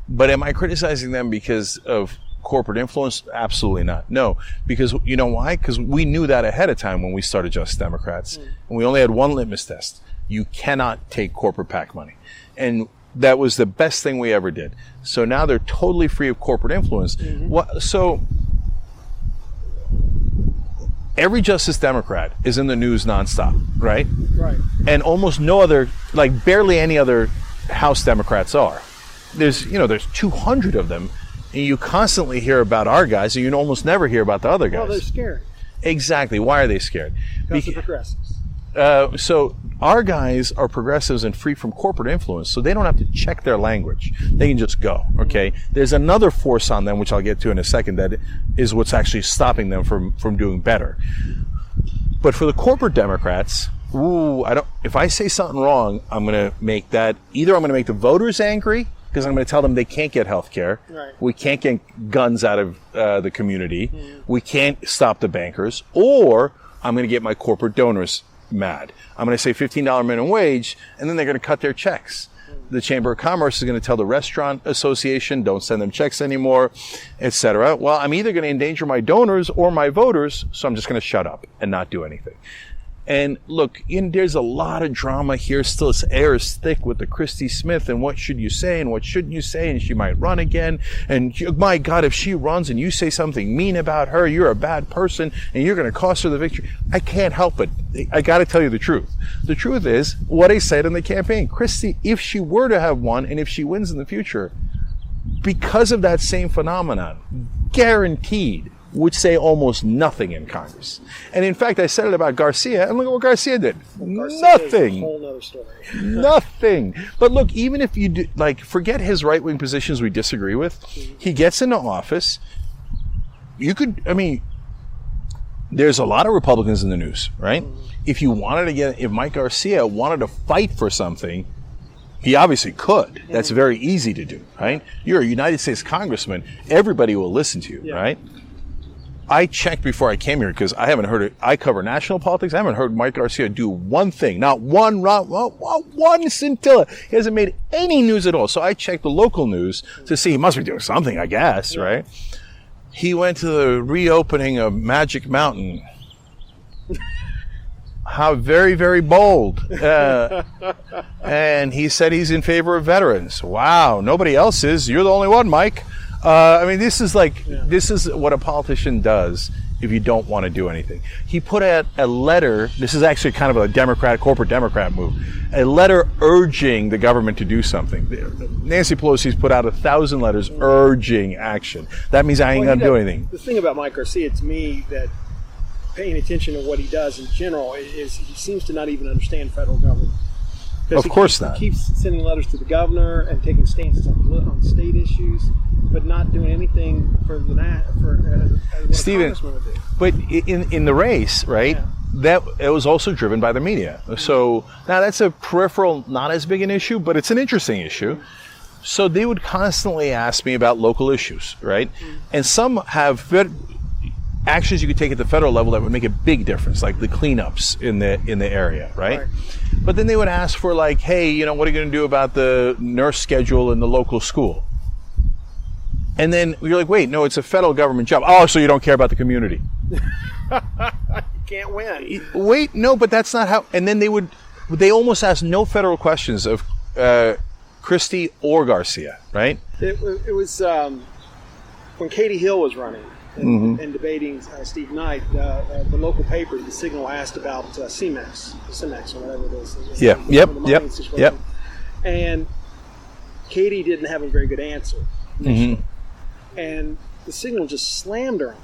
But am I criticizing them because of corporate influence? Absolutely not. No, because you know why? Because we knew that ahead of time when we started Just Democrats, and we only had one litmus test: you cannot take corporate PAC money, and that was the best thing we ever did. So now they're totally free of corporate influence. So every Justice Democrat is in the news nonstop, right? Right. And almost no other, like barely any other House Democrats are. There's 200 of them. And you constantly hear about our guys, and you almost never hear about the other guys. Well, they're scared. Exactly. Why are they scared? Because they're progressives. So our guys are progressives and free from corporate influence, so they don't have to check their language. They can just go, okay? There's another force on them, which I'll get to in a second, that is what's actually stopping them from doing better. But for the corporate Democrats, if I say something wrong, I'm going to make the voters angry, because I'm going to tell them they can't get health care. Right. We can't get guns out of the community. We can't stop the bankers. Or I'm going to get my corporate donors mad. I'm going to say $15 minimum wage, and then they're going to cut their checks. The Chamber of Commerce is going to tell the Restaurant Association, don't send them checks anymore, etc. Well, I'm either going to endanger my donors or my voters, so I'm just going to shut up and not do anything. And look, there's a lot of drama here still. This air is thick with the Christy Smith and what should you say and what shouldn't you say, and she might run again. And my God, if she runs and you say something mean about her, you're a bad person and you're going to cost her the victory. I can't help it. I got to tell you the truth. The truth is what I said in the campaign. Christy, if she were to have won and if she wins in the future, because of that same phenomenon, guaranteed would say almost nothing in Congress. And in fact, I said it about Garcia, and look at what Garcia did. Nothing. Is a whole other story. Nothing. But look, even if you do, forget his right-wing positions we disagree with, he gets into office. There's a lot of Republicans in the news, right? If Mike Garcia wanted to fight for something, he obviously could. That's very easy to do, right? You're a United States congressman. Everybody will listen to you, right? I checked before I came here because I haven't heard it. I cover national politics. I haven't heard Mike Garcia do one thing, not one scintilla. He hasn't made any news at all. So I checked the local news to see he must be doing something, I guess, right? He went to the reopening of Magic Mountain. How very, very bold. And he said he's in favor of veterans. Wow, nobody else is. You're the only one, Mike. This is what a politician does if you don't want to do anything. He put out a letter. This is actually kind of a corporate Democrat move. A letter urging the government to do something. Nancy Pelosi's put out 1,000 letters urging action. That means I ain't going to do anything. The thing about Mike Garcia, to me, that paying attention to what he does in general is he seems to not even understand federal government. Of course not. He keeps sending letters to the governor and taking stances on state issues, but not doing anything for what Stephen, a congressman would do. But in the race, right? Yeah. That it was also driven by the media. So now that's a peripheral, not as big an issue, but it's an interesting issue. So they would constantly ask me about local issues, right? And some have actions you could take at the federal level that would make a big difference, like the cleanups in the area, right? But then they would ask for like, hey, you know, what are you going to do about the nurse schedule in the local school? And then you're like, wait, no, it's a federal government job. Oh, so you don't care about the community? You can't win. Wait, no, but that's not how. And then they almost ask no federal questions of Christie or Garcia, right? It was when Katie Hill was running and debating Steve Knight, the local paper, The Signal, asked about CMEX or whatever it is. Yep. And Katie didn't have a very good answer initially. And The Signal just slammed her on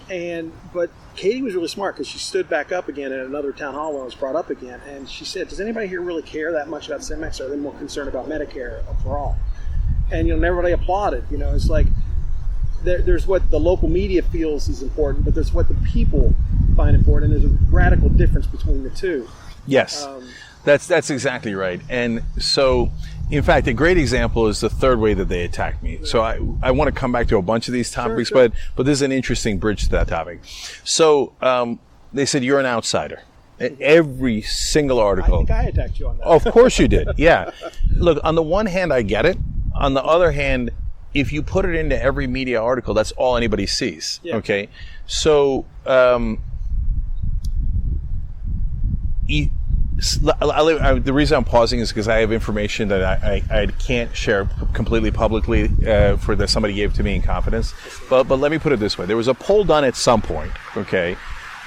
it. But Katie was really smart because she stood back up again at another town hall when it was brought up again, and she said, does anybody here really care that much about CMEX, or are they more concerned about Medicare for all? And, everybody applauded. It's like there's what the local media feels is important, but there's what the people find important, and there's a radical difference between the two. Yes, that's exactly right. And so, in fact, a great example is the third way that they attacked me. So I want to come back to a bunch of these topics, Sure. but this is an interesting bridge to that topic. So they said, you're an outsider. Every single article. I think I attacked you on that. Of course you did, yeah. Look, on the one hand, I get it. On the other hand, if you put it into every media article, that's all anybody sees, okay? So the reason I'm pausing is because I have information that I can't share completely publicly that somebody gave to me in confidence. But let me put it this way. There was a poll done at some point, okay,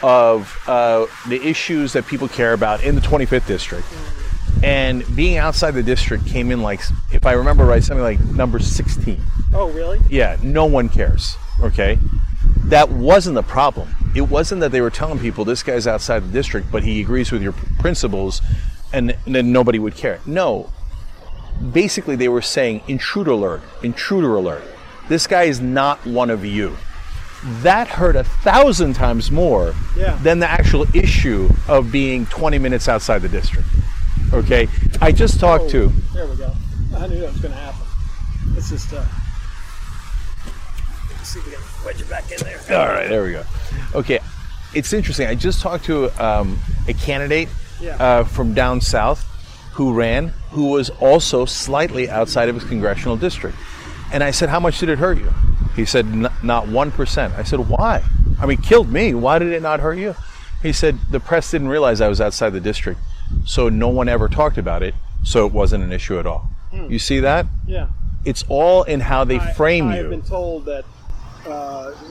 of the issues that people care about in the 25th district. And being outside the district came in like, if I remember right, something like number 16. Oh, really? Yeah, no one cares, okay? That wasn't the problem. It wasn't that they were telling people this guy's outside the district, but he agrees with your principles, and then nobody would care. No. Basically, they were saying, intruder alert. This guy is not one of you. That hurt 1,000 times more than the actual issue of being 20 minutes outside the district. Okay? I just talked to... There we go. I knew that was going to happen. Let's just... see if we can wedge it back in there. All right, there we go. Okay, it's interesting. I just talked to a candidate from down south who was also slightly outside of his congressional district. And I said, how much did it hurt you? He said, not 1%. I said, why? I mean, killed me. Why did it not hurt you? He said, the press didn't realize I was outside the district, so no one ever talked about it, so it wasn't an issue at all. You see that? Yeah. It's all in how they frame you. I've been told that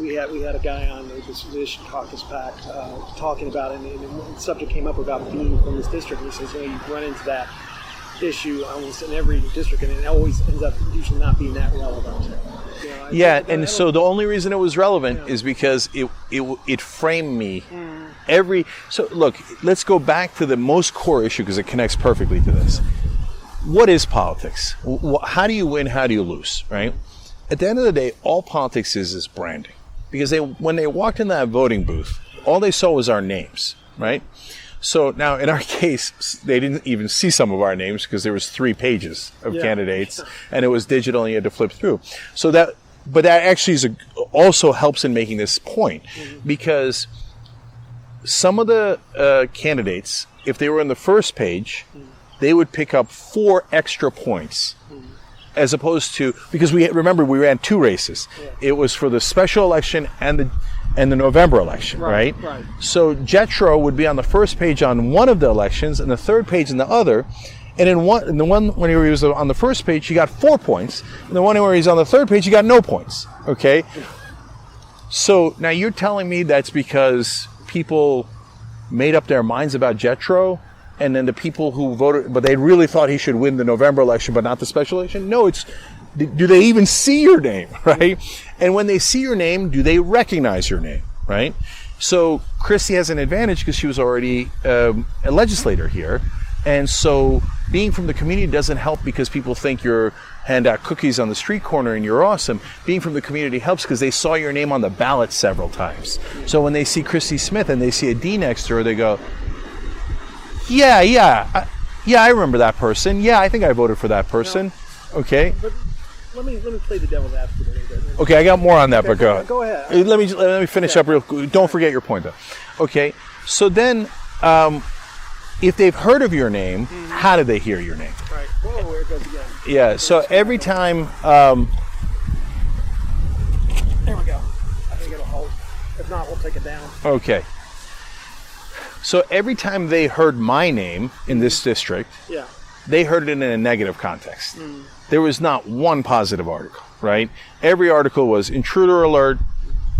we had a guy on the Disposition Caucus PAC talking about it, and the subject came up about being from this district. And he says, you run into that issue almost in every district, and it always ends up usually not being that relevant. So the only reason it was relevant is because it framed me. So look, let's go back to the most core issue because it connects perfectly to this. What is politics? How do you win? How do you lose? Right? At the end of the day, all politics is branding. Because when they walked in that voting booth, all they saw was our names, right? So now, in our case, they didn't even see some of our names because there was 3 pages of candidates, and it was digital, and you had to flip through. So that actually also helps in making this point, because some of the candidates, if they were on the first page, they would pick up 4 extra points. As opposed to, because we ran 2 races. It was for the special election and the November election, right? So Jetro would be on the first page on one of the elections and the third page in the other. And in the one when he was on the first page, he got 4 points. And the one where he's on the third page, he got no points. Okay? So now you're telling me that's because people made up their minds about Jetro? And then the people who voted, but they really thought he should win the November election, but not the special election? No, do they even see your name, right? And when they see your name, do they recognize your name, right? So Christie has an advantage because she was already a legislator here. And so being from the community doesn't help because people think you hand out cookies on the street corner and you're awesome. Being from the community helps because they saw your name on the ballot several times. So when they see Christie Smith and they see a D next to her, they go, I remember that person. Yeah, I think I voted for that person. Okay. But let me play the devil's advocate a little bit. Okay, I got more on that, but go ahead. Go ahead. Let me finish up real quick. Don't forget your point, though. Okay, so then, if they've heard of your name, how do they hear your name? Right. Whoa, there it goes again. Yeah. So every time. There we go. I think it'll hold. If not, we'll take it down. Okay. So every time they heard my name in this district, Yeah. they heard it in a negative context. There was not one positive article, right? Every article was intruder alert,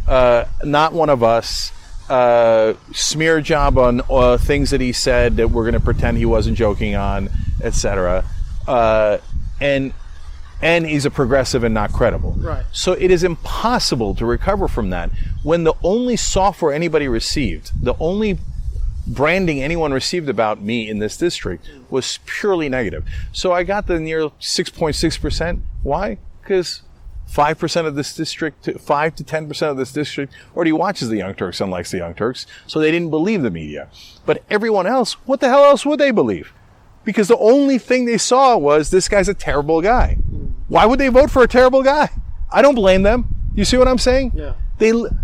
not one of us, smear job on things that he said that we're going to pretend he wasn't joking on, etc. And he's a progressive and not credible. Right. So it is impossible to recover from that when the only software anybody received, the only branding anyone received about me in this district was purely negative. So I got the near 6.6%. Why? Because 5% of this district, 5 to 10% of this district already watches the Young Turks and likes the Young Turks, so they didn't believe the media. But everyone else, what the hell else would they believe? Because the only thing they saw was this guy's a terrible guy. Why would they vote for a terrible guy? I don't blame them. You see what I'm saying? Yeah.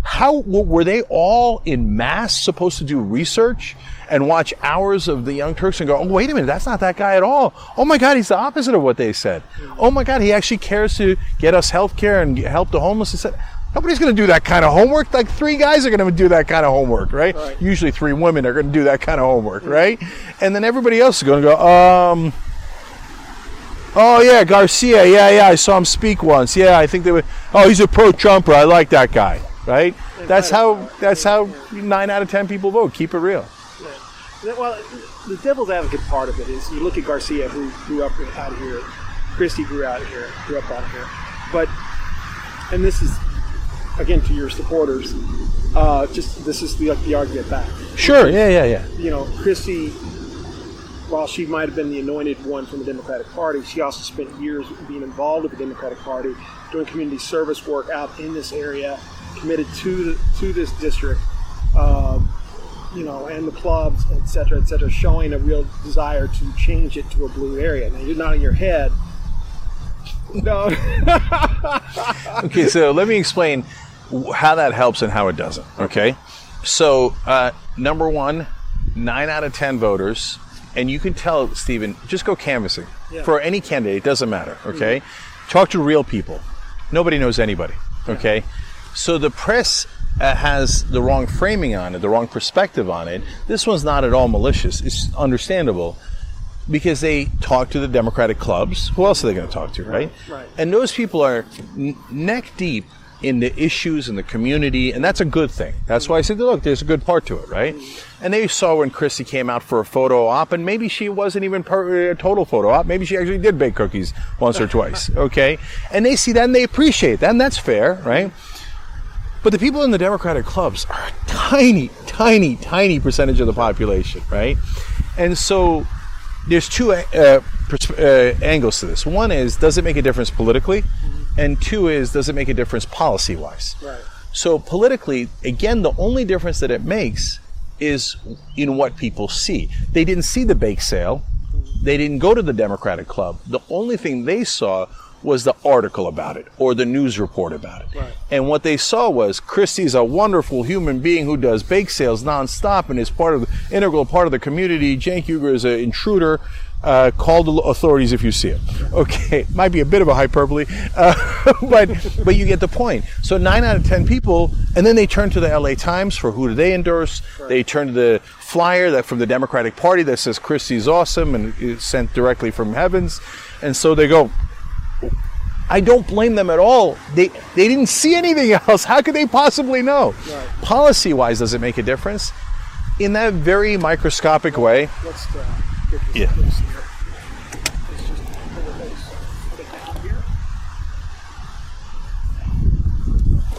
How were they all in mass supposed to do research and watch hours of the Young Turks and go, oh, wait a minute, that's not that guy at all. Oh my God, he's the opposite of what they said. Oh my God, he actually cares to get us health care and help the homeless. He said, nobody's going to do that kind of homework. Like 3 guys are going to do that kind of homework, right? Usually 3 women are going to do that kind of homework, right? And then everybody else is going to go, oh yeah, Garcia. Yeah, I saw him speak once. Yeah, I think they would. Oh, he's a pro-Trumper. I like that guy. Right? That's how 9 out of 10 people vote. Keep it real. Yeah. Well, the devil's advocate part of it is you look at Garcia, who grew up out of here. Christie grew up out of here. But, and this is again to your supporters. This is the argument back. Sure. Yeah. You know, Christie, while she might have been the anointed one from the Democratic Party, she also spent years being involved with the Democratic Party, doing community service work out in this area, committed to this district, and the clubs, et cetera, showing a real desire to change it to a blue area. Now, you're nodding your head. No. Okay, so let me explain how that helps and how it doesn't, okay? So, number one, 9 out of 10 voters, and you can tell, Stephen, just go canvassing. Yeah. For any candidate, it doesn't matter, okay? Mm-hmm. Talk to real people. Nobody knows anybody, okay? Yeah. So the press has the wrong framing on it, the wrong perspective on it. This one's not at all malicious. It's understandable because they talk to the Democratic clubs. Who else are they going to talk to, right? Right. And those people are neck deep in the issues in the community, and that's a good thing. That's why I said, look, there's a good part to it, right? And they saw when Christie came out for a photo op, and maybe she wasn't even a total photo op. Maybe she actually did bake cookies once or twice, okay? And they see that, and they appreciate that, and that's fair, right? But the people in the Democratic clubs are a tiny, tiny, tiny percentage of the population, right? And so there's 2 angles to this. One is, does it make a difference politically? And 2 is, does it make a difference policy-wise? Right. So politically, again, the only difference that it makes is in what people see. They didn't see the bake sale. They didn't go to the Democratic club. The only thing they saw was the article about it or the news report about it. Right. And what they saw was Christie's a wonderful human being who does bake sales nonstop and is integral part of the community. Cenk Uygur is an intruder. Call the authorities if you see it. Okay, might be a bit of a hyperbole, but you get the point. So 9 out of 10 people, and then they turn to the LA Times for who do they endorse. Right. They turn to the flyer that from the Democratic Party that says Christie's awesome and is sent directly from heavens. And so they go, I don't blame them at all. They didn't see anything else. How could they possibly know? Right. Policy-wise, does it make a difference? In that very microscopic way. Let's get this Yeah. loose here. Let's just put it down here.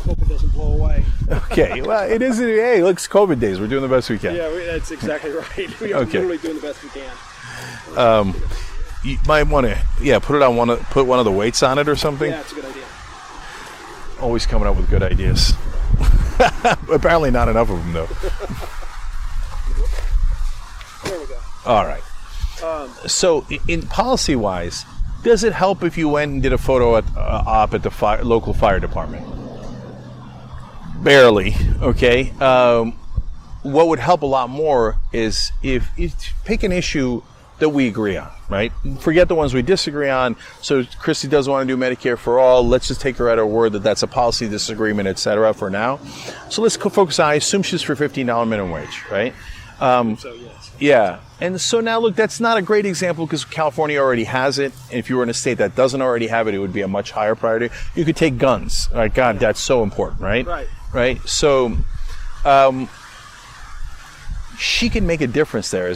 Hope it doesn't blow away. Okay, well, it isn't. Hey, look, it's COVID days. We're doing the best we can. Yeah, that's exactly right. We are literally doing the best we can. You might want to, put one of the weights on it or something. Yeah, it's a good idea. Always coming up with good ideas. Apparently not enough of them, though. There we go. All right. So in policy-wise, Does it help if you went and did a photo op at the local fire department? Barely, okay? What would help a lot more is if pick an issue that we agree on, right? Forget the ones we disagree on. So Christy doesn't want to do Medicare for all. Let's just take her at her word that that's a policy disagreement, et cetera, for now. So let's focus on, I assume she's for $15 minimum wage, right? So yes. Yeah. And so now, look, that's not a great example because California already has it. And if you were in a state that doesn't already have it, it would be a much higher priority. You could take guns. Like, God, that's so important, right? Right. Right? So she can make a difference there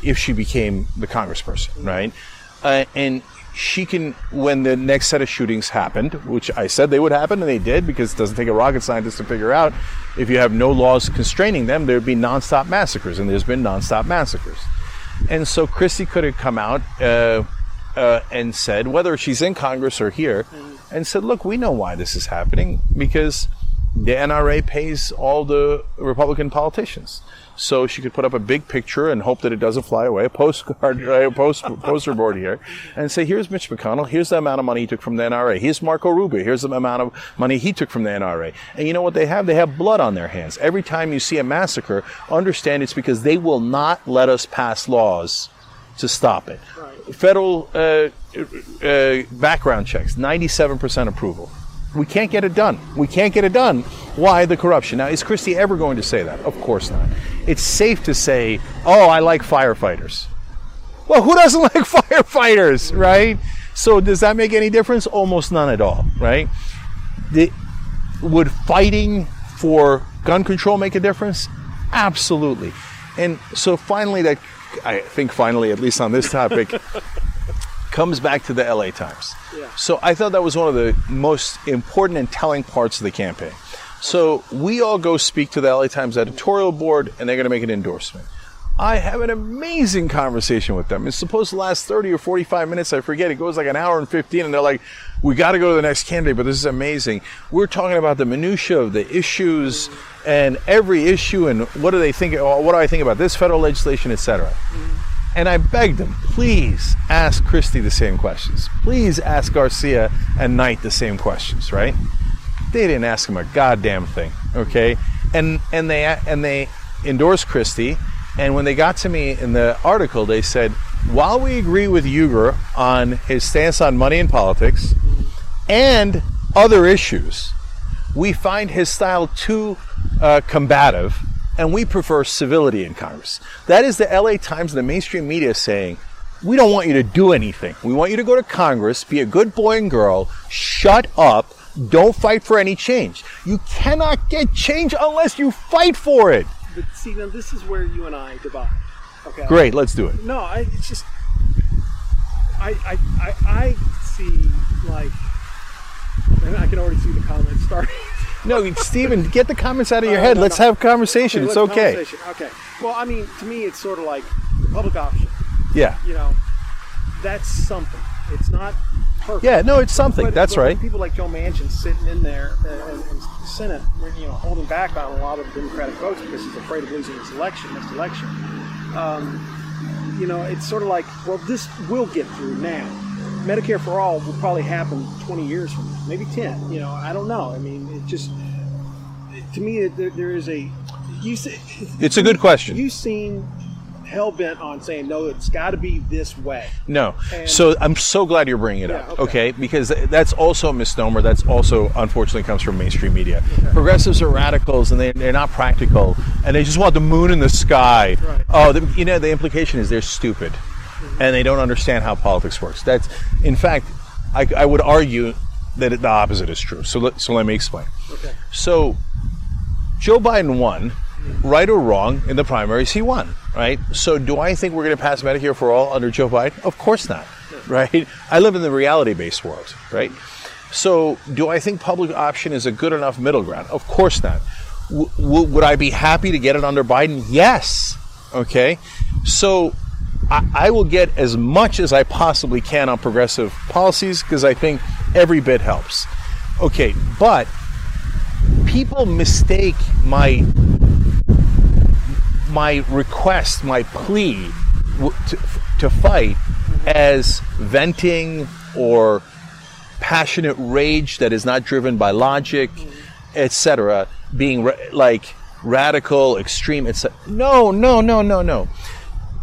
if she became the congressperson, right? And she can, when the next set of shootings happened, which I said they would happen, and they did, because it doesn't take a rocket scientist to figure out, if you have no laws constraining them, there'd be nonstop massacres, and there's been nonstop massacres. And so Christy could have come out and said, whether she's in Congress or here, and said, look, we know why this is happening, because the NRA pays all the Republican politicians. So she could put up a big picture and hope that it doesn't fly away, a postcard, poster board here, and say, here's Mitch McConnell, here's the amount of money he took from the NRA. Here's Marco Rubio, here's the amount of money he took from the NRA. And you know what they have? They have blood on their hands. Every time you see a massacre, understand it's because they will not let us pass laws to stop it. Right. Federal background checks, 97% approval. We can't get it done. We can't get it done. Why? The corruption. Now, is Christie ever going to say that? Of course not. It's safe to say, oh, I like firefighters. Well, who doesn't like firefighters, right? So does that make any difference? Almost none at all, right? Would fighting for gun control make a difference? Absolutely. And so finally, I think finally, at least on this topic, comes back to the LA Times. Yeah. So I thought that was one of the most important and telling parts of the campaign. So we all go speak to the LA Times editorial board, and they're going to make an endorsement. I have an amazing conversation with them. It's supposed to last 30 or 45 minutes. I forget. It goes like an hour and 15, and they're like, we got to go to the next candidate, but this is amazing. We're talking about the minutia of the issues and every issue, and what do I think about this federal legislation, et cetera. And I begged them, please ask Christie the same questions. Please ask Garcia and Knight the same questions, right? They didn't ask him a goddamn thing, okay? And they endorsed Christie, and when they got to me in the article, they said, while we agree with Uygur on his stance on money and politics and other issues, we find his style too combative, and we prefer civility in Congress. That is the LA Times and the mainstream media saying, we don't want you to do anything. We want you to go to Congress, be a good boy and girl, shut up, don't fight for any change. You cannot get change unless you fight for it. But see, now this is where you and I divide. Okay. Great, let's do it. No, it's just, I see, like, and I can already see the comments starting. No, Stephen, get the comments out of your head. Let's have a conversation. Okay, it's okay. Okay. Well, I mean, to me, it's sort of like the public option. Yeah. You know, that's something. It's not perfect. Yeah, no, it's something. That's right. People like Joe Manchin sitting in there and the Senate, you know, holding back on a lot of Democratic votes because he's afraid of losing this election, next election. You know, it's sort of like, well, this will get through now. Medicare for all will probably happen 20 years from now, maybe 10. You know, I don't know. I mean, it just, to me, there is a. It's a good question. You seem hell bent on saying no. It's got to be this way. No. So I'm so glad you're bringing it up. Okay, because that's also a misnomer. That's also unfortunately comes from mainstream media. Okay. Progressives are radicals and they're not practical, and they just want the moon in the sky. Right. Oh, the implication is they're stupid. And they don't understand how politics works. That's, in fact, I would argue that the opposite is true. So let me explain. Okay. So Joe Biden won, right or wrong, in the primaries. He won, right? So do I think we're going to pass Medicare for all under Joe Biden? Of course not, right? I live in the reality-based world, right? So do I think public option is a good enough middle ground? Of course not. Would I be happy to get it under Biden? Yes. Okay. So I will get as much as I possibly can on progressive policies because I think every bit helps. Okay, but people mistake my request, my plea to fight as venting or passionate rage that is not driven by logic, etc., being like radical, extreme, etc. No.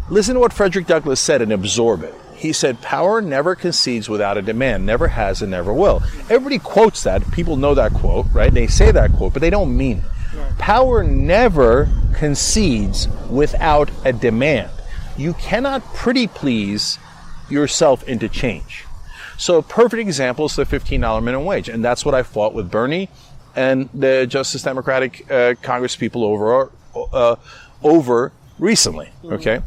Listen to what Frederick Douglass said and absorb it. He said, power never concedes without a demand, never has and never will. Everybody quotes that. People know that quote, right? They say that quote, but they don't mean it. Right. Power never concedes without a demand. You cannot pretty please yourself into change. So a perfect example is the $15 minimum wage. And that's what I fought with Bernie and the Justice Democratic Congress people over recently, okay?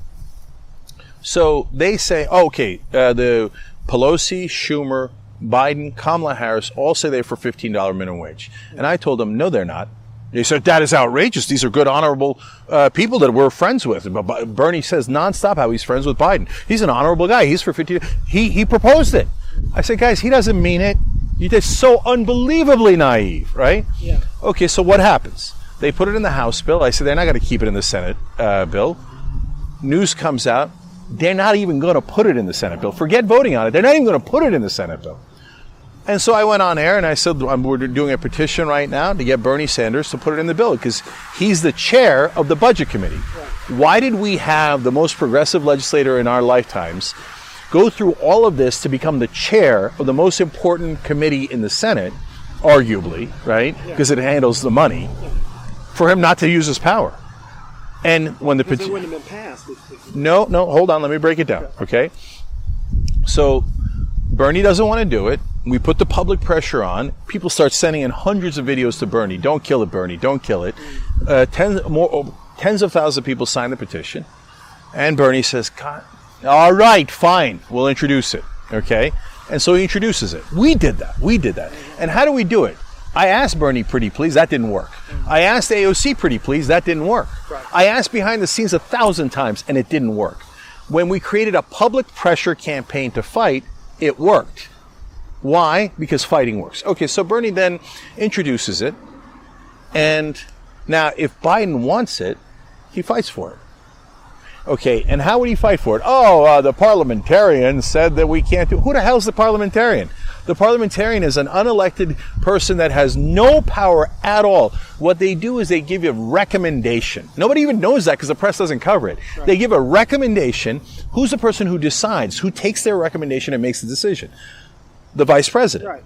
So they say, the Pelosi, Schumer, Biden, Kamala Harris all say they're for $15 minimum wage. And I told them, no, they're not. They said, that is outrageous. These are good, honorable people that we're friends with. But Bernie says nonstop how he's friends with Biden. He's an honorable guy. He's for $15. He proposed it. I said, guys, he doesn't mean it. You're just so unbelievably naive, right? Yeah. Okay, so what happens? They put it in the House bill. I said, they're not going to keep it in the Senate bill. News comes out. They're not even going to put it in the Senate bill. Forget voting on it. They're not even going to put it in the Senate bill. And so I went on air and I said, we're doing a petition right now to get Bernie Sanders to put it in the bill because he's the chair of the Budget Committee. Right. Why did we have the most progressive legislator in our lifetimes go through all of this to become the chair of the most important committee in the Senate, arguably, right? Because it handles the money, for him not to use his power. And when the petition... It wouldn't have been passed. No, hold on, let me break it down, okay? So Bernie doesn't want to do it. We put the public pressure on. People start sending in hundreds of videos to Bernie. Don't kill it, Bernie. Don't kill it. Tens of thousands of people sign the petition. And Bernie says, God, all right, fine. We'll introduce it. Okay? And so he introduces it. We did that. And how do we do it? I asked Bernie, pretty please. That didn't work. I asked AOC, pretty please. That didn't work. I asked behind the scenes 1,000 times, and it didn't work. When we created a public pressure campaign to fight, it worked. Why? Because fighting works. Okay, so Bernie then introduces it. And now if Biden wants it, he fights for it. Okay, and how would he fight for it? The parliamentarian said that we can't do it. Who the hell's the parliamentarian? The parliamentarian is an unelected person that has no power at all. What they do is they give you a recommendation. Nobody even knows that because the press doesn't cover it. Right. They give a recommendation. Who's the person who decides? Who takes their recommendation and makes the decision? The vice president. Right.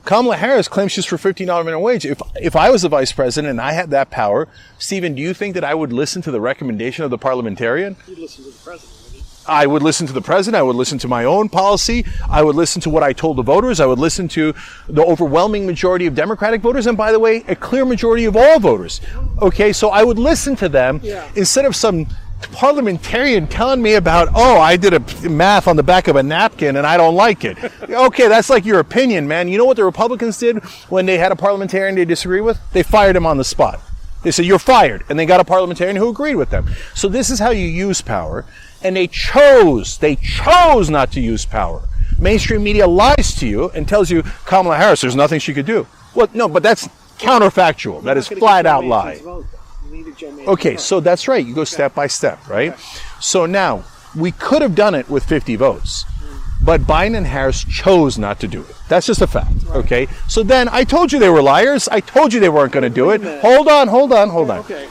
Kamala Harris claims she's for $15 minimum wage. If I was the vice president and I had that power, Stephen, do you think that I would listen to the recommendation of the parliamentarian? You'd listen to the president. I would listen to the president. I would listen to my own policy. I would listen to what I told the voters. I would listen to the overwhelming majority of Democratic voters. And by the way, a clear majority of all voters. Okay, so I would listen to them instead of some parliamentarian telling me about, I did a math on the back of a napkin and I don't like it. Okay, that's like your opinion, man. You know what the Republicans did when they had a parliamentarian they disagree with? They fired him on the spot. They said, you're fired. And they got a parliamentarian who agreed with them. So this is how you use power. And they chose not to use power. Mainstream media lies to you and tells you, Kamala Harris, there's nothing she could do. Well, no, but that's counterfactual. That is flat out lie. Okay, so that's right. You go step by step, right? So now, we could have done it with 50 votes, but Biden and Harris chose not to do it. That's just a fact, okay? So then, I told you they were liars. I told you they weren't going to do it. Hold on.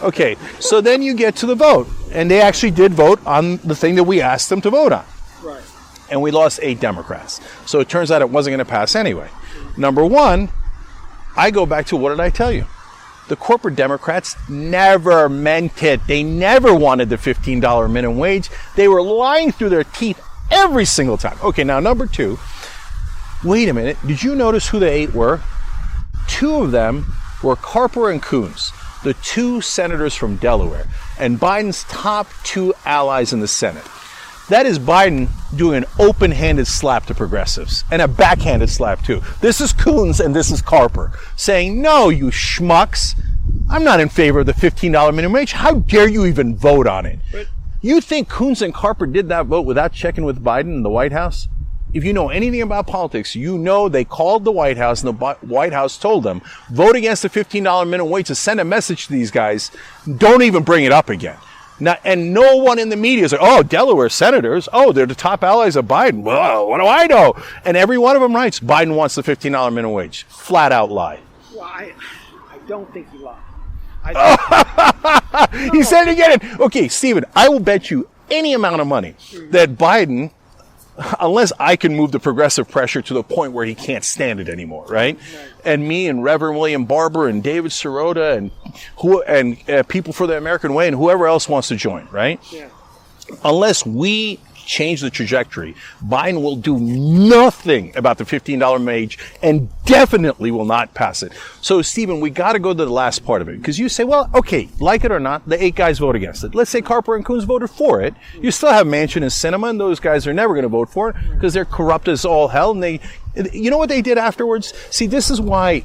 Okay, so then you get to the vote, and they actually did vote on the thing that we asked them to vote on. Right. And we lost 8 Democrats. So it turns out it wasn't going to pass anyway. Number one, I go back to what did I tell you? The corporate Democrats never meant it. They never wanted the $15 minimum wage. They were lying through their teeth every single time. Okay, now number 2. Wait a minute. Did you notice who the 8 were? 2 of them were Carper and Coons, the 2 senators from Delaware, and Biden's top 2 allies in the Senate. That is Biden doing an open-handed slap to progressives, and a backhanded slap too. This is Coons and this is Carper saying, no, you schmucks, I'm not in favor of the $15 minimum wage. How dare you even vote on it? But you think Coons and Carper did that vote without checking with Biden in the White House? If you know anything about politics, you know they called the White House and the White House told them, vote against the $15 minimum wage to send a message to these guys. Don't even bring it up again. And no one in the media is like, oh, Delaware senators, oh, they're the top allies of Biden. Well, what do I know? And every one of them writes, Biden wants the $15 minimum wage. Flat out lie. Well, I don't think he lied. He said it again. Okay, Stephen, I will bet you any amount of money that Biden, unless I can move the progressive pressure to the point where he can't stand it anymore, right? And me and Reverend William Barber and David Sirota and People for the American Way and whoever else wants to join, right? Yeah. Unless we change the trajectory, Biden will do nothing about the $15 wage and definitely will not pass it. So, Stephen, we got to go to the last part of it, because you say, well, okay, like it or not, the 8 guys vote against it. Let's say Carper and Coons voted for it. You still have Manchin and Sinema, and those guys are never going to vote for it because they're corrupt as all hell. And you know what they did afterwards? See, this is why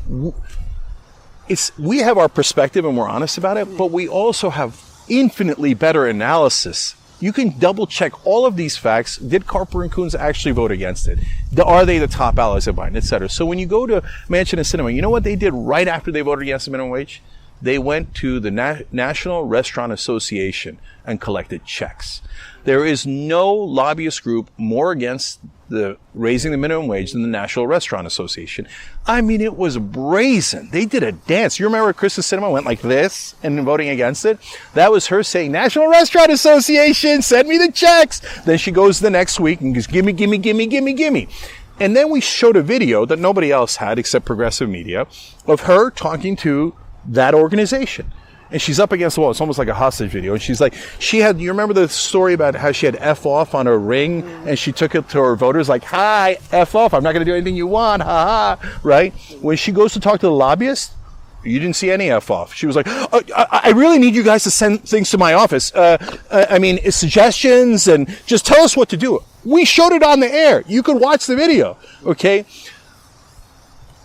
we have our perspective and we're honest about it, but we also have infinitely better analysis. You can double check all of these facts. Did Carper and Coons actually vote against it? Are they the top allies of Biden, et cetera? So when you go to Manchin and Sinema, you know what they did right after they voted against the minimum wage? They went to the National Restaurant Association and collected checks. There is no lobbyist group more against the raising the minimum wage than the National Restaurant Association. I mean, it was brazen. They did a dance. You remember Kristen Sinema went like this and voting against it? That was her saying, National Restaurant Association, send me the checks. Then she goes the next week and goes, gimme, gimme, gimme, gimme, gimme. And then we showed a video that nobody else had except progressive media of her talking to that organization. And she's up against the wall. It's almost like a hostage video. And she's like, you remember the story about how she had F off on her ring and she took it to her voters like, hi, F off. I'm not going to do anything you want. Ha ha. Right? When she goes to talk to the lobbyist, you didn't see any F off. She was like, I really need you guys to send things to my office. Suggestions and just tell us what to do. We showed it on the air. You could watch the video. Okay?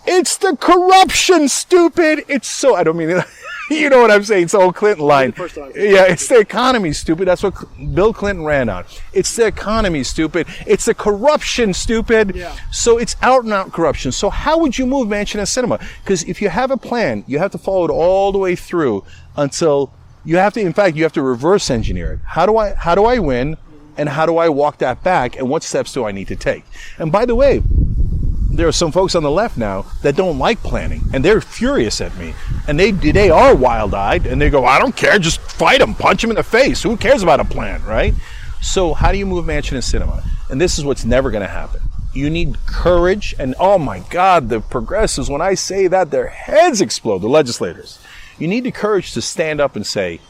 It's the corruption, stupid. It's so, I don't mean it. You know what I'm saying? It's the old Clinton line. Yeah, it's the economy, stupid. That's what Bill Clinton ran on. It's the economy, stupid. It's the corruption, stupid. Yeah. So it's out and out corruption. So how would you move Manchin and Sinema? Because if you have a plan, you have to follow it all the way through until you have to, in fact, you have to reverse engineer it. How do I win? And how do I walk that back? And what steps do I need to take? And by the way, there are some folks on the left now that don't like planning, and they're furious at me. And they are wild-eyed, and they go, I don't care, just fight them, punch them in the face. Who cares about a plan, right? So how do you move Manchin and Sinema? And this is what's never going to happen. You need courage, and oh my God, the progressives, when I say that, their heads explode, the legislators. You need the courage to stand up and say,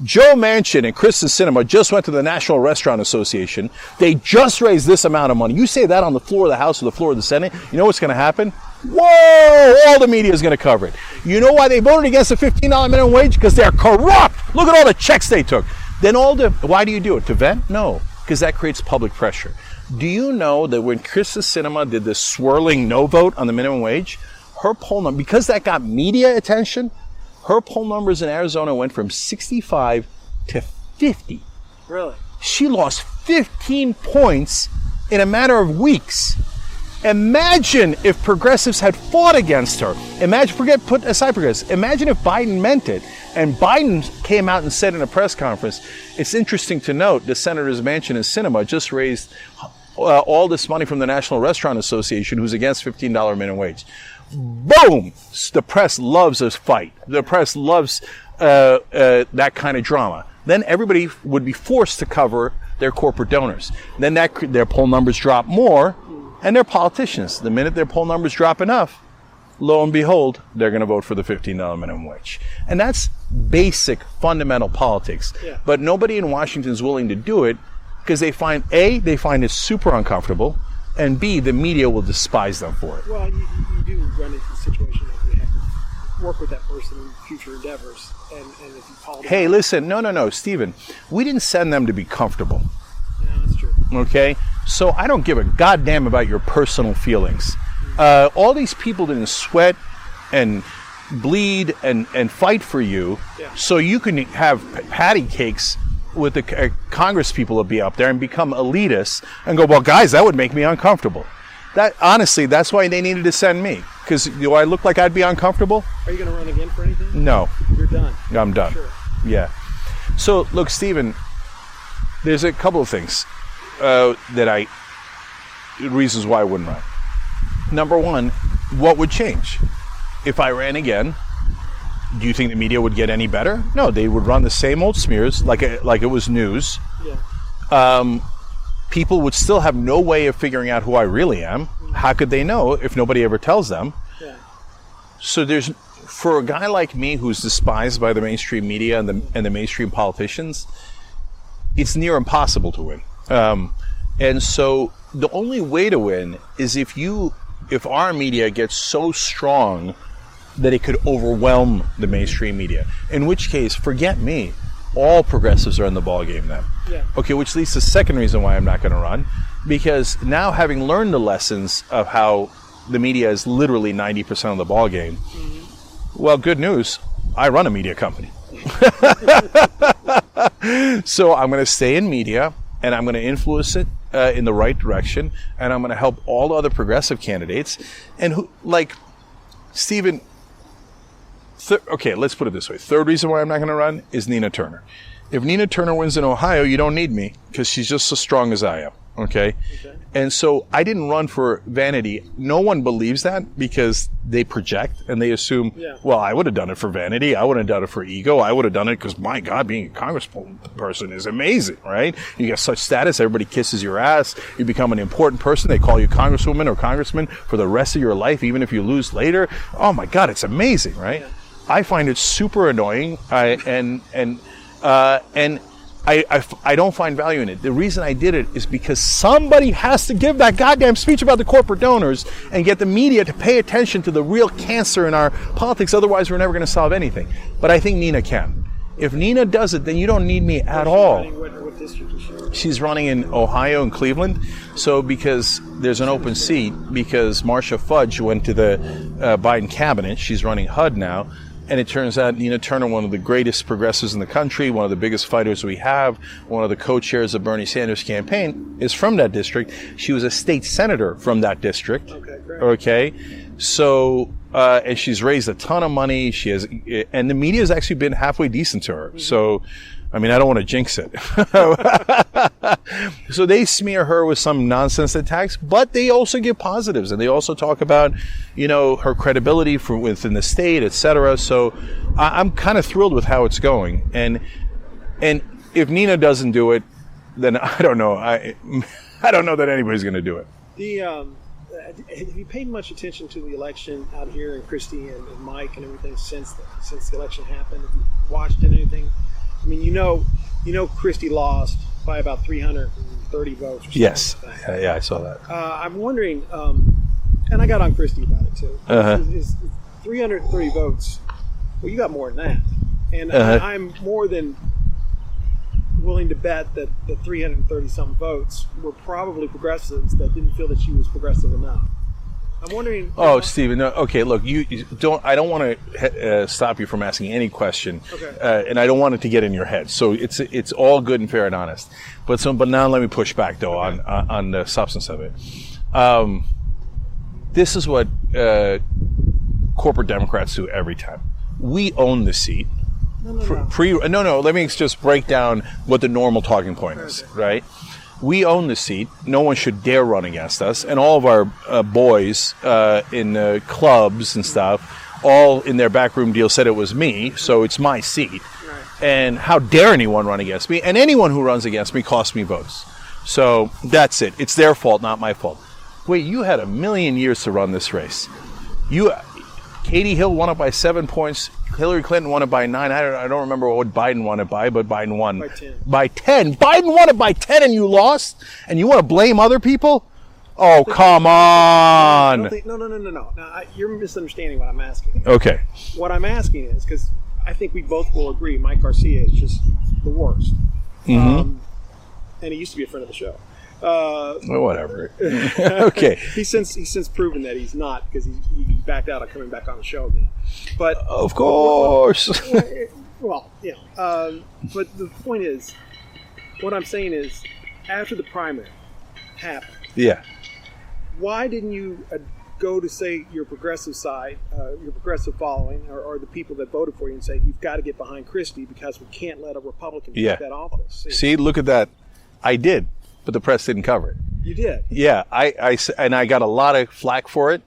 Joe Manchin and Kristen Sinema just went to the National Restaurant Association. They just raised this amount of money. You say that on the floor of the House or the floor of the Senate, you know what's going to happen? Whoa! All the media is going to cover it. You know why they voted against the $15 minimum wage? Because they're corrupt. Look at all the checks they took. Then why do you do it? To vent? No, because that creates public pressure. Do you know that when Kristen Sinema did this swirling no vote on the minimum wage, her poll number, because that got media attention, her poll numbers in Arizona went from 65 to 50. Really? She lost 15 points in a matter of weeks. Imagine if progressives had fought against her. Put aside progressives. Imagine if Biden meant it. And Biden came out and said in a press conference, it's interesting to note that Senators Manchin and Sinema just raised all this money from the National Restaurant Association, who's against $15 minimum wage. Boom! The press loves a fight. The press loves that kind of drama. Then everybody would be forced to cover their corporate donors. Then their poll numbers drop more, and they're politicians. The minute their poll numbers drop enough, lo and behold, they're going to vote for the $15 minimum wage. And that's basic, fundamental politics. Yeah. But nobody in Washington is willing to do it because they find it super uncomfortable, and B, the media will despise them for it. Well, you do run into the situation that you have to work with that person in future endeavors. And if you call them hey, listen, no, Stephen. We didn't send them to be comfortable. Yeah, that's true. Okay? So I don't give a goddamn about your personal feelings. All these people didn't sweat and bleed and fight for you so you can have patty cakes with the Congress people to be up there and become elitists and go, well, guys, that would make me uncomfortable. Honestly, that's why they needed to send me. Because do I look like I'd be uncomfortable? Are you going to run again for anything? No. You're done? I'm done. Sure. Yeah. So, look, Stephen, there's a couple of things reasons why I wouldn't run. Number one, what would change? If I ran again, do you think the media would get any better? No, they would run the same old smears like it was news. Yeah. People would still have no way of figuring out who I really am. How could they know if nobody ever tells them? Yeah. So for a guy like me who's despised by the mainstream media and the mainstream politicians, it's near impossible to win. And so the only way to win is if our media gets so strong that it could overwhelm the mainstream media. In which case, forget me. All progressives are in the ballgame then. Yeah. Okay, which leads to the second reason why I'm not going to run. Because now, having learned the lessons of how the media is literally 90% of the ballgame, well, good news, I run a media company. So I'm going to stay in media, and I'm going to influence it in the right direction, and I'm going to help all the other progressive candidates. And Stephen, okay, let's put it this way. Third reason why I'm not going to run is Nina Turner. If Nina Turner wins in Ohio, you don't need me because she's just as strong as I am. Okay? And so I didn't run for vanity. No one believes that because they project and they assume, well, I would have done it for vanity. I wouldn't have done it for ego. I would have done it because, my God, being a congressperson is amazing, right? You get such status. Everybody kisses your ass. You become an important person. They call you congresswoman or congressman for the rest of your life, even if you lose later. Oh, my God, it's amazing, right? I find it super annoying, and I don't find value in it. The reason I did it is because somebody has to give that goddamn speech about the corporate donors and get the media to pay attention to the real cancer in our politics. Otherwise, we're never going to solve anything. But I think Nina can. If Nina does it, then you don't need me at all. What district is she? She's running in Ohio and Cleveland. So because there's an open seat, because Marcia Fudge went to the Biden cabinet, she's running HUD now. And it turns out Nina Turner, one of the greatest progressives in the country, one of the biggest fighters we have, one of the co-chairs of Bernie Sanders' campaign, is from that district. She was a state senator from that district. Okay, great. Okay, so and she's raised a ton of money. She has, and the media has actually been halfway decent to her. So, I mean, I don't want to jinx it. So they smear her with some nonsense attacks, but they also give positives, and they also talk about, her credibility within the state, etc. So I'm kind of thrilled with how it's going. And if Nina doesn't do it, then I don't know. I don't know that anybody's going to do it. Have you paid much attention to the election out here in Christie and Mike and everything since the election happened? Have you watched anything? I mean, Christie lost by about 330 votes. Or yes. Yeah, I saw that. I'm wondering, and I got on Christie about it too. Is 330 votes? Well, you got more than that, and I'm more than willing to bet that the 330-something votes were probably progressives that didn't feel that she was progressive enough. I'm wondering. Oh, Stephen. No, okay. Look, you don't. I don't want to stop you from asking any question, and I don't want it to get in your head. So it's all good and fair and honest. But now let me push back though on the substance of it. This is what corporate Democrats do every time. We own the seat. No. Let me just break down what the normal talking point is. Right. We own the seat. No one should dare run against us. And all of our boys in clubs and stuff, all in their backroom deal said it was me, so it's my seat. Right. And how dare anyone run against me? And anyone who runs against me costs me votes. So that's it. It's their fault, not my fault. Wait, you had 1,000,000 years to run this race. Katie Hill won it by 7 points. Hillary Clinton won it by 9. I don't remember what Biden won it by, but Biden won. By 10. By 10. Biden won it by 10 and you lost? And you want to blame other people? Oh, come on. No. Now, you're misunderstanding what I'm asking. Okay. What I'm asking is, because I think we both will agree, Mike Garcia is just the worst. Mm-hmm. And he used to be a friend of the show. Whatever. Okay. He's since proven that he's not, because he backed out of coming back on the show again. But of course. Well, yeah. But the point is, what I'm saying is, after the primary happened, yeah. Why didn't you go to, say, your progressive side, your progressive following, or the people that voted for you and say, you've got to get behind Christie because we can't let a Republican take that office. See, look at that. I did, but the press didn't cover it. You did? Yeah, I got a lot of flack for it,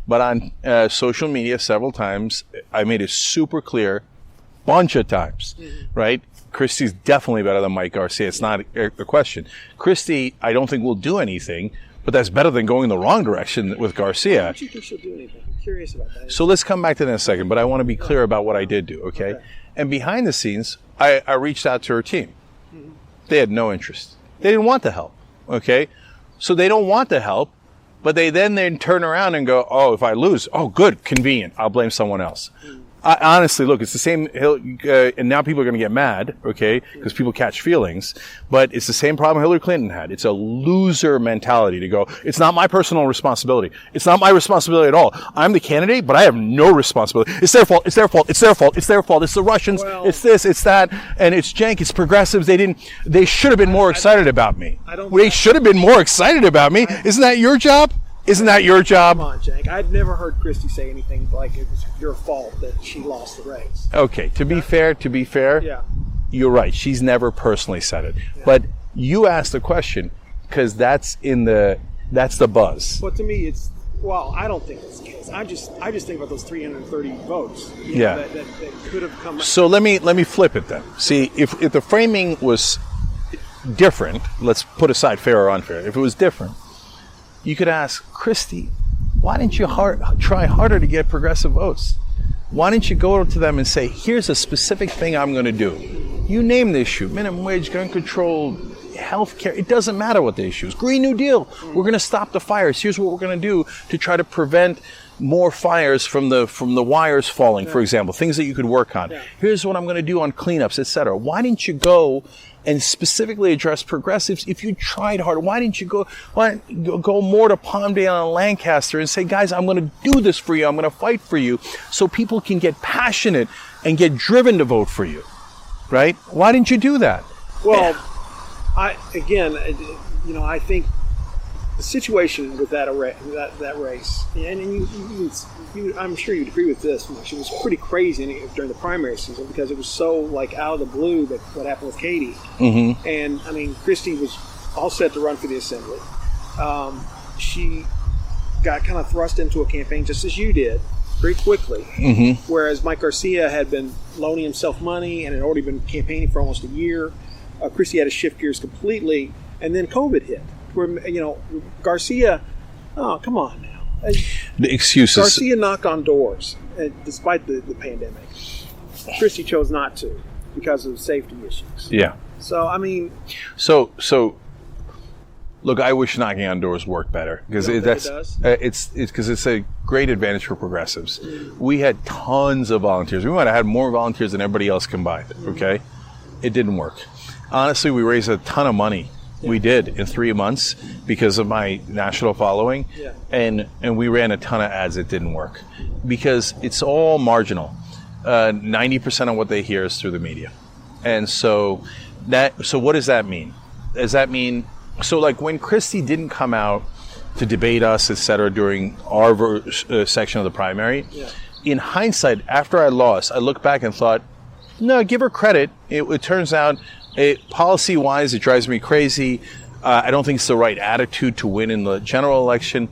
but on social media several times, I made it super clear, bunch of times, right? Christie's definitely better than Mike Garcia. It's not a question. Christie, I don't think will do anything, but that's better than going in the wrong direction with Garcia. Don't you think she'll do anything? I'm curious about that. So let's come back to that in a second, but I want to be clear about what I did do, okay? And behind the scenes, I reached out to her team. They had no interest. They didn't want the help, okay? So they don't want the help, but they then turn around and go, oh, if I lose, oh, good, convenient. I'll blame someone else. Honestly, look, it's the same, and now people are going to get mad, okay, because people catch feelings, but it's the same problem Hillary Clinton had. It's a loser mentality to go, it's not my personal responsibility. It's not my responsibility at all. I'm the candidate, but I have no responsibility. It's their fault. It's their fault. It's their fault. It's their fault. It's the Russians. Well, it's this. It's that. And it's Cenk. It's progressives. They should have been more excited about me. They should have been more excited about me. Isn't that your job? Isn't that your job? Come on, Cenk. I'd never heard Christie say anything like it was your fault that she lost the race. Okay, to be fair, you're right. She's never personally said it. Yeah. But you asked the question because that's the buzz. Well, to me, I don't think that's the case. I just think about those 330 votes. That could have come. So let me flip it then. See, if the framing was different, let's put aside fair or unfair. If it was different, you could ask Christie, why didn't you try harder to get progressive votes? Why didn't you go to them and say, here's a specific thing I'm going to do? You name the issue, minimum wage, gun control, health care. It doesn't matter what the issue is. Green New Deal. We're going to stop the fires. Here's what we're going to do to try to prevent more fires from the wires falling, for example, things that you could work on. Here's what I'm going to do on cleanups, etc. Why didn't you go and specifically address progressives if you tried harder? Why didn't you go more to Palmdale and Lancaster and say, guys, I'm going to do this for you. I'm going to fight for you so people can get passionate and get driven to vote for you, right? Why didn't you do that? Well, I think the situation with that race, and I'm sure you'd agree with this, it was pretty crazy during the primary season because it was so like out of the blue that what happened with Katie. Mm-hmm. And I mean, Christie was all set to run for the assembly. She got kind of thrust into a campaign just as you did, very quickly. Mm-hmm. Whereas Mike Garcia had been loaning himself money and had already been campaigning for almost a year. Christie had to shift gears completely, and then COVID hit. Where Garcia, oh come on now, the excuses. Garcia knocked on doors despite the pandemic. Christie chose not to because of safety issues. Yeah. So I mean, so look, I wish knocking on doors worked better because it's because it's a great advantage for progressives. Mm-hmm. We had tons of volunteers. We might have had more volunteers than everybody else combined. Mm-hmm. Okay, it didn't work. Honestly, we raised a ton of money. We did in 3 months because of my national following, and we ran a ton of ads that didn't work because it's all marginal. 90% of what they hear is through the media, and so what does that mean? Does that mean like when Christie didn't come out to debate us, etc., during our section of the primary? Yeah. In hindsight, after I lost, I looked back and thought, no, give her credit. It turns out. Policy-wise, it drives me crazy. I don't think it's the right attitude to win in the general election,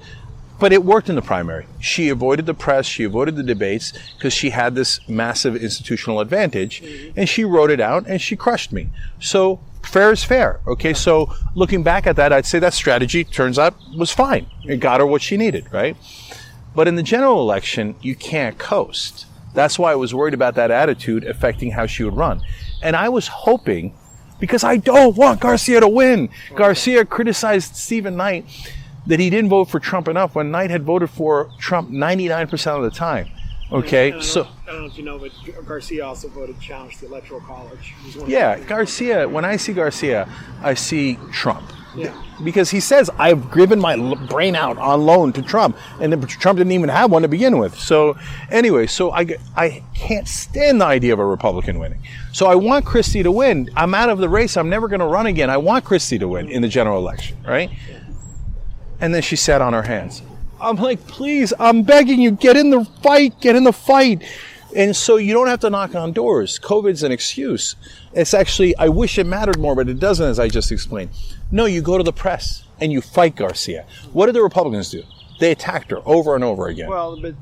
but it worked in the primary. She avoided the press, she avoided the debates because she had this massive institutional advantage, and she wrote it out, and she crushed me. So fair is fair, okay? So looking back at that, I'd say that strategy, turns out, was fine. It got her what she needed, right? But in the general election, you can't coast. That's why I was worried about that attitude affecting how she would run. And I was hoping, because I don't want Garcia to win. Garcia criticized Stephen Knight that he didn't vote for Trump enough when Knight had voted for Trump 99% of the time. Okay, I don't know if you know, but Garcia also voted to challenge the Electoral College. Yeah, Garcia, when I see Garcia, I see Trump. Yeah. Because he says, I've given my brain out on loan to Trump, and then Trump didn't even have one to begin with. So anyway, I can't stand the idea of a Republican winning. So I want Christie to win. I'm out of the race. I'm never going to run again. I want Christie to win in the general election, right? And then she sat on her hands. I'm like, please, I'm begging you, get in the fight. And so you don't have to knock on doors. COVID's an excuse. It's actually, I wish it mattered more, but it doesn't, as I just explained. No, you go to the press and you fight Garcia. What did the Republicans do? They attacked her over and over again. Well, but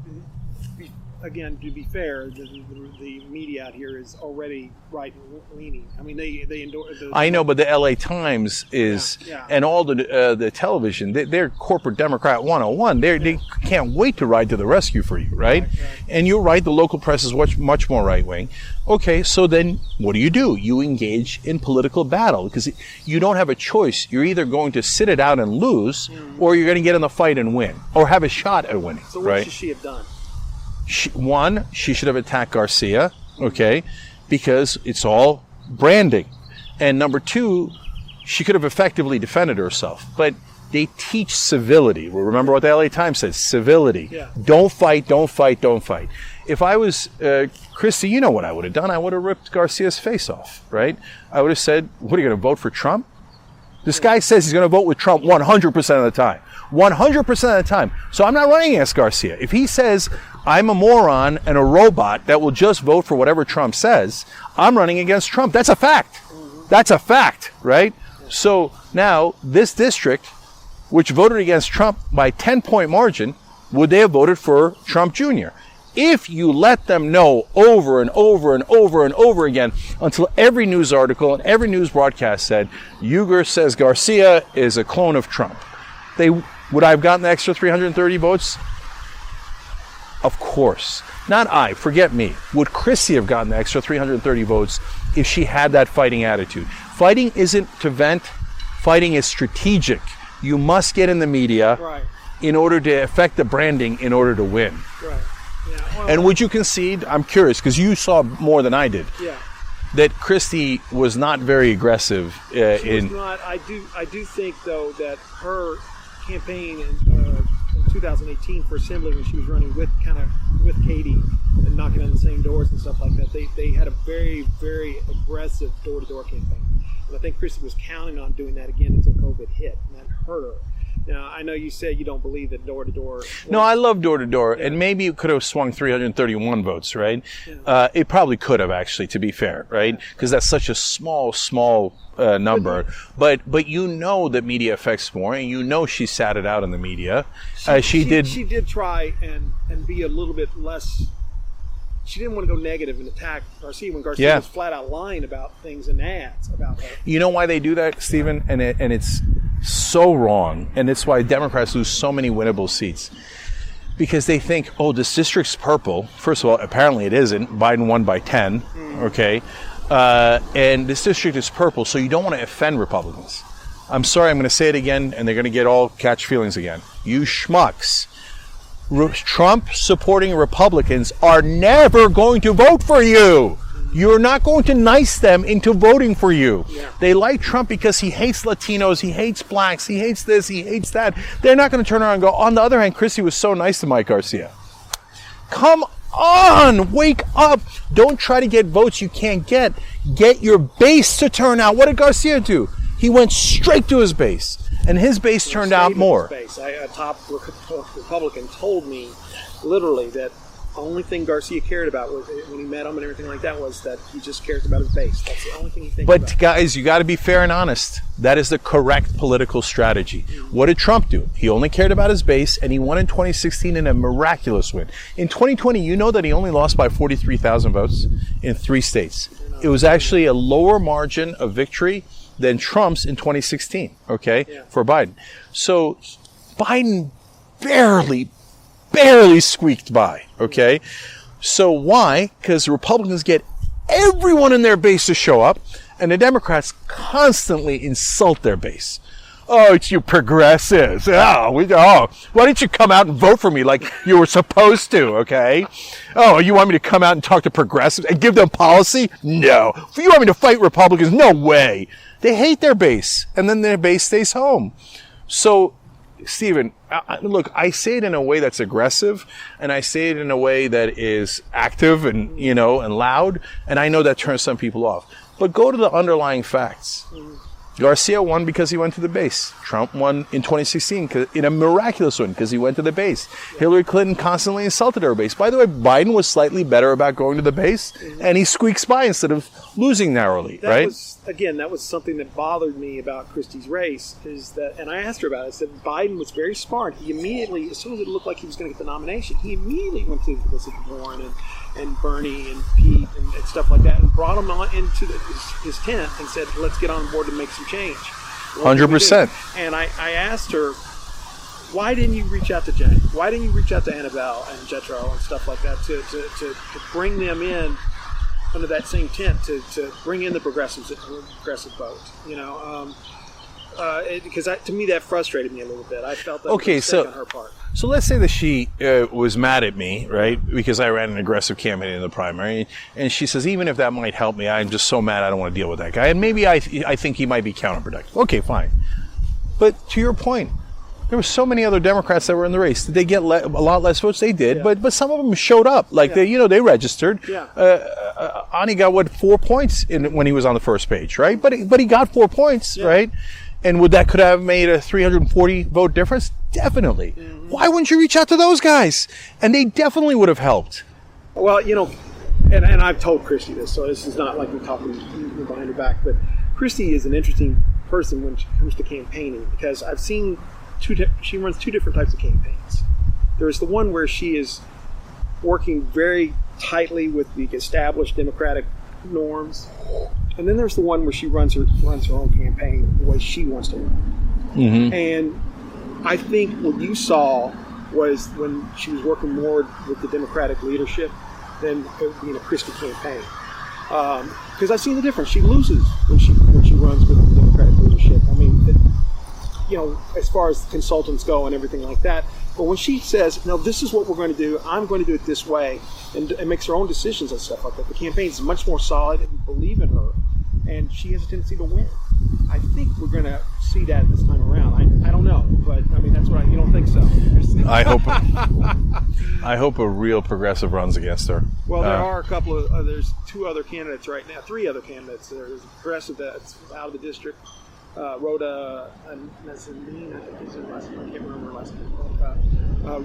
again, to be fair, the media out here is already right-leaning. I mean, they endorse. I know, but the LA Times is, and all the television, they're corporate Democrat 101. They can't wait to ride to the rescue for you, right? And you're right, the local press is much more right-wing. Okay, so then what do? You engage in political battle because you don't have a choice. You're either going to sit it out and lose, or you're going to get in the fight and win, or have a shot at winning. So what should she have done? She should have attacked Garcia, okay, because it's all branding. And number two, she could have effectively defended herself. But they teach civility. Well, remember what the LA Times says, civility. Yeah. Don't fight. If I was Christy, you know what I would have done? I would have ripped Garcia's face off, right? I would have said, what, are you going to vote for Trump? This guy says he's going to vote with Trump 100% of the time. 100% of the time. So I'm not running against Garcia. If he says I'm a moron and a robot that will just vote for whatever Trump says, I'm running against Trump. That's a fact. That's a fact, right? So now this district, which voted against Trump by 10-point margin, would they have voted for Trump Jr.? If you let them know over and over and over and over again until every news article and every news broadcast said, Uygur says Garcia is a clone of Trump, would I have gotten the extra 330 votes? Of course. Not I, forget me. Would Chrissy have gotten the extra 330 votes if she had that fighting attitude? Fighting isn't to vent. Fighting is strategic. You must get in the media in order to affect the branding in order to win. Right. Yeah. Well, and would you concede, I'm curious, because you saw more than I did, that Christie was not very aggressive she was not. I do think, though, that her campaign in 2018 for assembly, when she was running with Katie and knocking on the same doors and stuff like that, they had a very, very aggressive door-to-door campaign. And I think Christie was counting on doing that again until COVID hit, and that hurt her. Now, I know you said you don't believe that door-to-door... No, I love door-to-door, and maybe it could have swung 331 votes, right? Yeah. It probably could have, actually, to be fair, right? Because that's such a small number. But you know that media affects more, and you know she sat it out in the media. She did try and be a little bit less... She didn't want to go negative and attack Garcia when Garcia was flat out lying about things in ads about her. You know why they do that, Stephen? And it's so wrong. And it's why Democrats lose so many winnable seats. Because they think, oh, this district's purple. First of all, apparently it isn't. Biden won by 10, okay? And this district is purple, so you don't want to offend Republicans. I'm sorry, I'm going to say it again, and they're going to get all catch feelings again. You schmucks. Trump-supporting Republicans are never going to vote for you. You're not going to nice them into voting for you. Yeah. They like Trump because he hates Latinos, he hates blacks, he hates this, he hates that. They're not going to turn around and go, on the other hand, Christie was so nice to Mike Garcia. Come on, wake up. Don't try to get votes you can't get. Get your base to turn out. What did Garcia do? He went straight to his base, and his base turned out more. A top Republican told me literally that the only thing Garcia cared about was, when he met him and everything like that, was that he just cares about his base. That's the only thing he thinks about. But guys, you got to be fair and honest. That is the correct political strategy. What did Trump do? He only cared about his base, and he won in 2016 in a miraculous win. In 2020, you know that he only lost by 43,000 votes in 3 states. It was actually a lower margin of victory than Trump's in 2016, okay, for Biden. So Biden barely squeaked by, okay? So why? Because Republicans get everyone in their base to show up, and the Democrats constantly insult their base. Oh, it's you progressives. Why didn't you come out and vote for me like you were supposed to, okay? Oh, you want me to come out and talk to progressives and give them policy? No. You want me to fight Republicans? No way. They hate their base, and then their base stays home. So, Stephen, look, I say it in a way that's aggressive, and I say it in a way that is active and, and loud, and I know that turns some people off. But go to the underlying facts. Garcia won because he went to the base. Trump won in 2016 in a miraculous win because he went to the base. Hillary Clinton constantly insulted her base. By the way, Biden was slightly better about going to the base, and he squeaks by instead of losing narrowly, right? That was something that bothered me about Christie's race, is that, and I asked her about it, I said Biden was very smart. He immediately, as soon as it looked like he was going to get the nomination, he immediately went to Elizabeth Warren and Bernie and Pete and stuff like that, and brought them into his tent and said, let's get on board to make some change. 100%. And I asked her, why didn't you reach out to Cenk? Why didn't you reach out to Annabelle and Jetro and stuff like that to bring them in under that same tent, to bring in the progressive vote, because to me that frustrated me a little bit. I felt that was a mistake on her part. So let's say that she was mad at me, right, because I ran an aggressive campaign in the primary, and she says, even if that might help me, I'm just so mad I don't want to deal with that guy, and maybe I think he might be counterproductive. Okay, fine. But to your point, there were so many other Democrats that were in the race. Did they get a lot less votes? They did, but some of them showed up. Like they registered. Ani got 4 points when he was on the first page, right? But he got 4 points, right? And could have made a 340 vote difference? Definitely. Mm-hmm. Why wouldn't you reach out to those guys? And they definitely would have helped. Well, and I've told Christy this, so this is not like we're talking behind her back, but Christy is an interesting person when it comes to campaigning, because I've seen she runs two different types of campaigns. There's the one where she is working very tightly with the established Democratic norms, and then there's the one where she runs her own campaign the way she wants to run. Mm-hmm. And I think what you saw was when she was working more with the Democratic leadership than it being a Christie campaign. Because I've seen the difference. She loses when she runs with the Democratic leadership. I mean, as far as consultants go and everything like that. But when she says, no, this is what we're going to do, I'm going to do it this way, and makes her own decisions and stuff like that, the campaign is much more solid, and we believe in her, and she has a tendency to win. I think we're going to see that this time around. I don't know, but I mean, that's what you don't think so. I hope a real progressive runs against her. Well, there are a couple of there's three other candidates right now. There's a progressive that's out of the district. Rhoda Nazanin, I think is her last name. I can't remember her last name.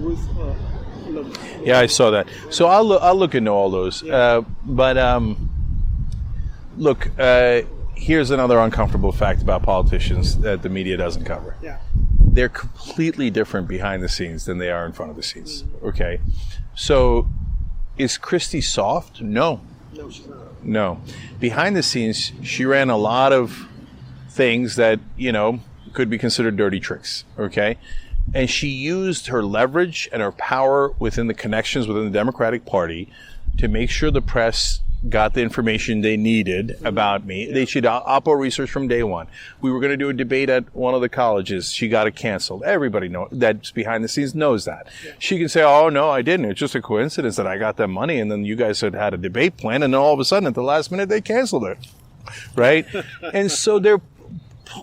Ruth. Yeah, I saw that. So I'll look into all those. Yeah. Look. Here's another uncomfortable fact about politicians that the media doesn't cover. Yeah. They're completely different behind the scenes than they are in front of the scenes. Mm-hmm. Okay. So is Christie soft? No. No, she's not. No. Behind the scenes, she ran a lot of things that, could be considered dirty tricks. Okay. And she used her leverage and her power within the connections within the Democratic Party to make sure the press got the information they needed about me. Yeah. They should Oppo research from day one. We were going to do a debate at one of the colleges. She got it canceled. Everybody that's behind the scenes knows that. Yeah. She can say, oh, no, I didn't. It's just a coincidence that I got that money, and then you guys had a debate plan, and then all of a sudden at the last minute they canceled it. Right? And so they're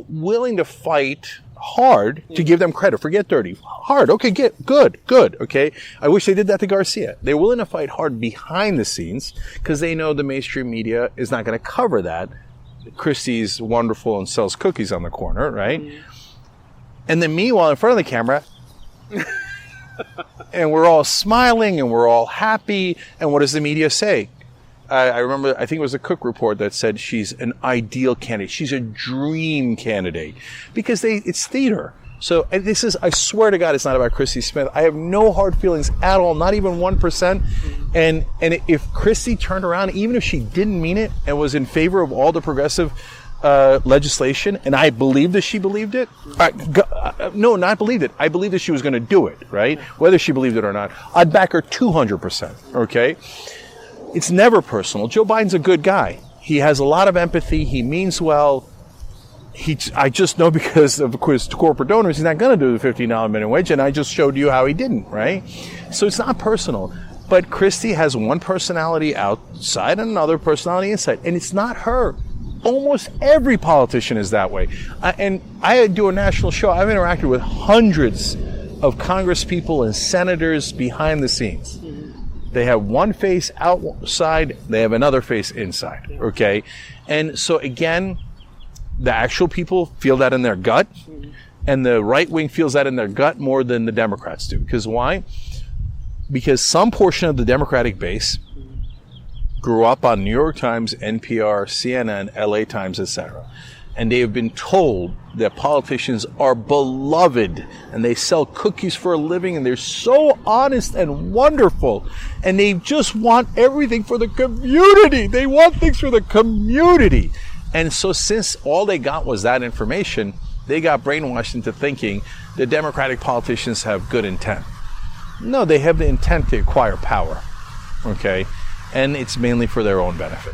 willing to fight hard to give them credit. Forget dirty. Hard. Okay, good. Okay. I wish they did that to Garcia. They're willing to fight hard behind the scenes because they know the mainstream media is not going to cover that. Christie's wonderful and sells cookies on the corner, right? Mm. And then meanwhile, in front of the camera, and we're all smiling and we're all happy. And what does the media say? I remember, I think it was a Cook report that said she's an ideal candidate. She's a dream candidate because it's theater. So this is, I swear to God, it's not about Christy Smith. I have no hard feelings at all, not even 1%. And if Christy turned around, even if she didn't mean it and was in favor of all the progressive legislation, and I believed that she believed it. No, not believed it. I believed that she was going to do it, right? Whether she believed it or not, I'd back her 200%, okay? It's never personal. Joe Biden's a good guy. He has a lot of empathy. He means well. I just know because of his corporate donors, he's not going to do the $15 minimum wage, and I just showed you how he didn't, right? So it's not personal. But Christie has one personality outside and another personality inside, and it's not her. Almost every politician is that way. And I do a national show. I've interacted with hundreds of Congress people and senators behind the scenes. They have one face outside, they have another face inside, okay? And so again, the actual people feel that in their gut, and the right wing feels that in their gut more than the Democrats do. Because why? Because some portion of the Democratic base grew up on New York Times, NPR, CNN, LA Times, etc. And they have been told that politicians are beloved and they sell cookies for a living and they're so honest and wonderful and they just want everything for the community. They want things for the community. And so since all they got was that information, they got brainwashed into thinking the Democratic politicians have good intent. No, they have the intent to acquire power, okay? And it's mainly for their own benefit.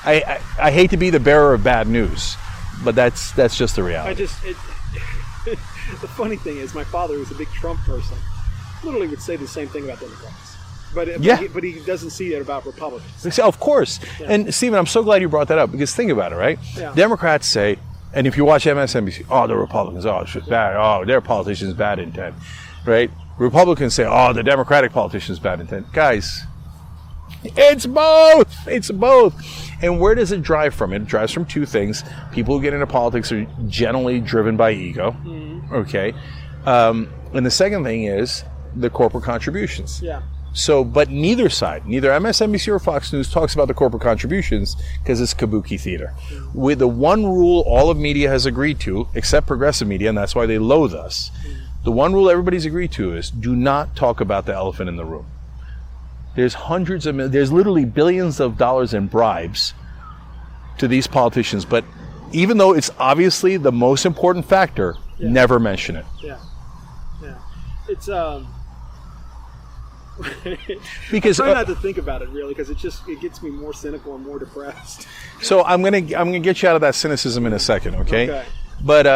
I hate to be the bearer of bad news, but that's just the reality. The funny thing is, my father, who's a big Trump person, literally would say the same thing about Democrats. But he doesn't see it about Republicans. Of course. Yeah. And Stephen, I'm so glad you brought that up, because think about it, right? Yeah. Democrats say, and if you watch MSNBC, oh, the Republicans, oh, it's bad, oh, their politicians, bad intent, right? Republicans say, oh, the Democratic politicians, bad intent. Guys, it's both. It's both. And where does it drive from? It drives from two things. People who get into politics are generally driven by ego. Okay. And the second thing is the corporate contributions. Yeah. So, but neither side, neither MSNBC or Fox News talks about the corporate contributions because it's kabuki theater. With the one rule all of media has agreed to, except progressive media, and that's why they loathe us. The one rule everybody's agreed to is do not talk about the elephant in the room. There's there's literally billions of dollars in bribes to these politicians, but even though it's obviously the most important factor, never mention it. Yeah. It's because I try not to think about it really, because it gets me more cynical and more depressed. So I'm gonna get you out of that cynicism in a second, okay? But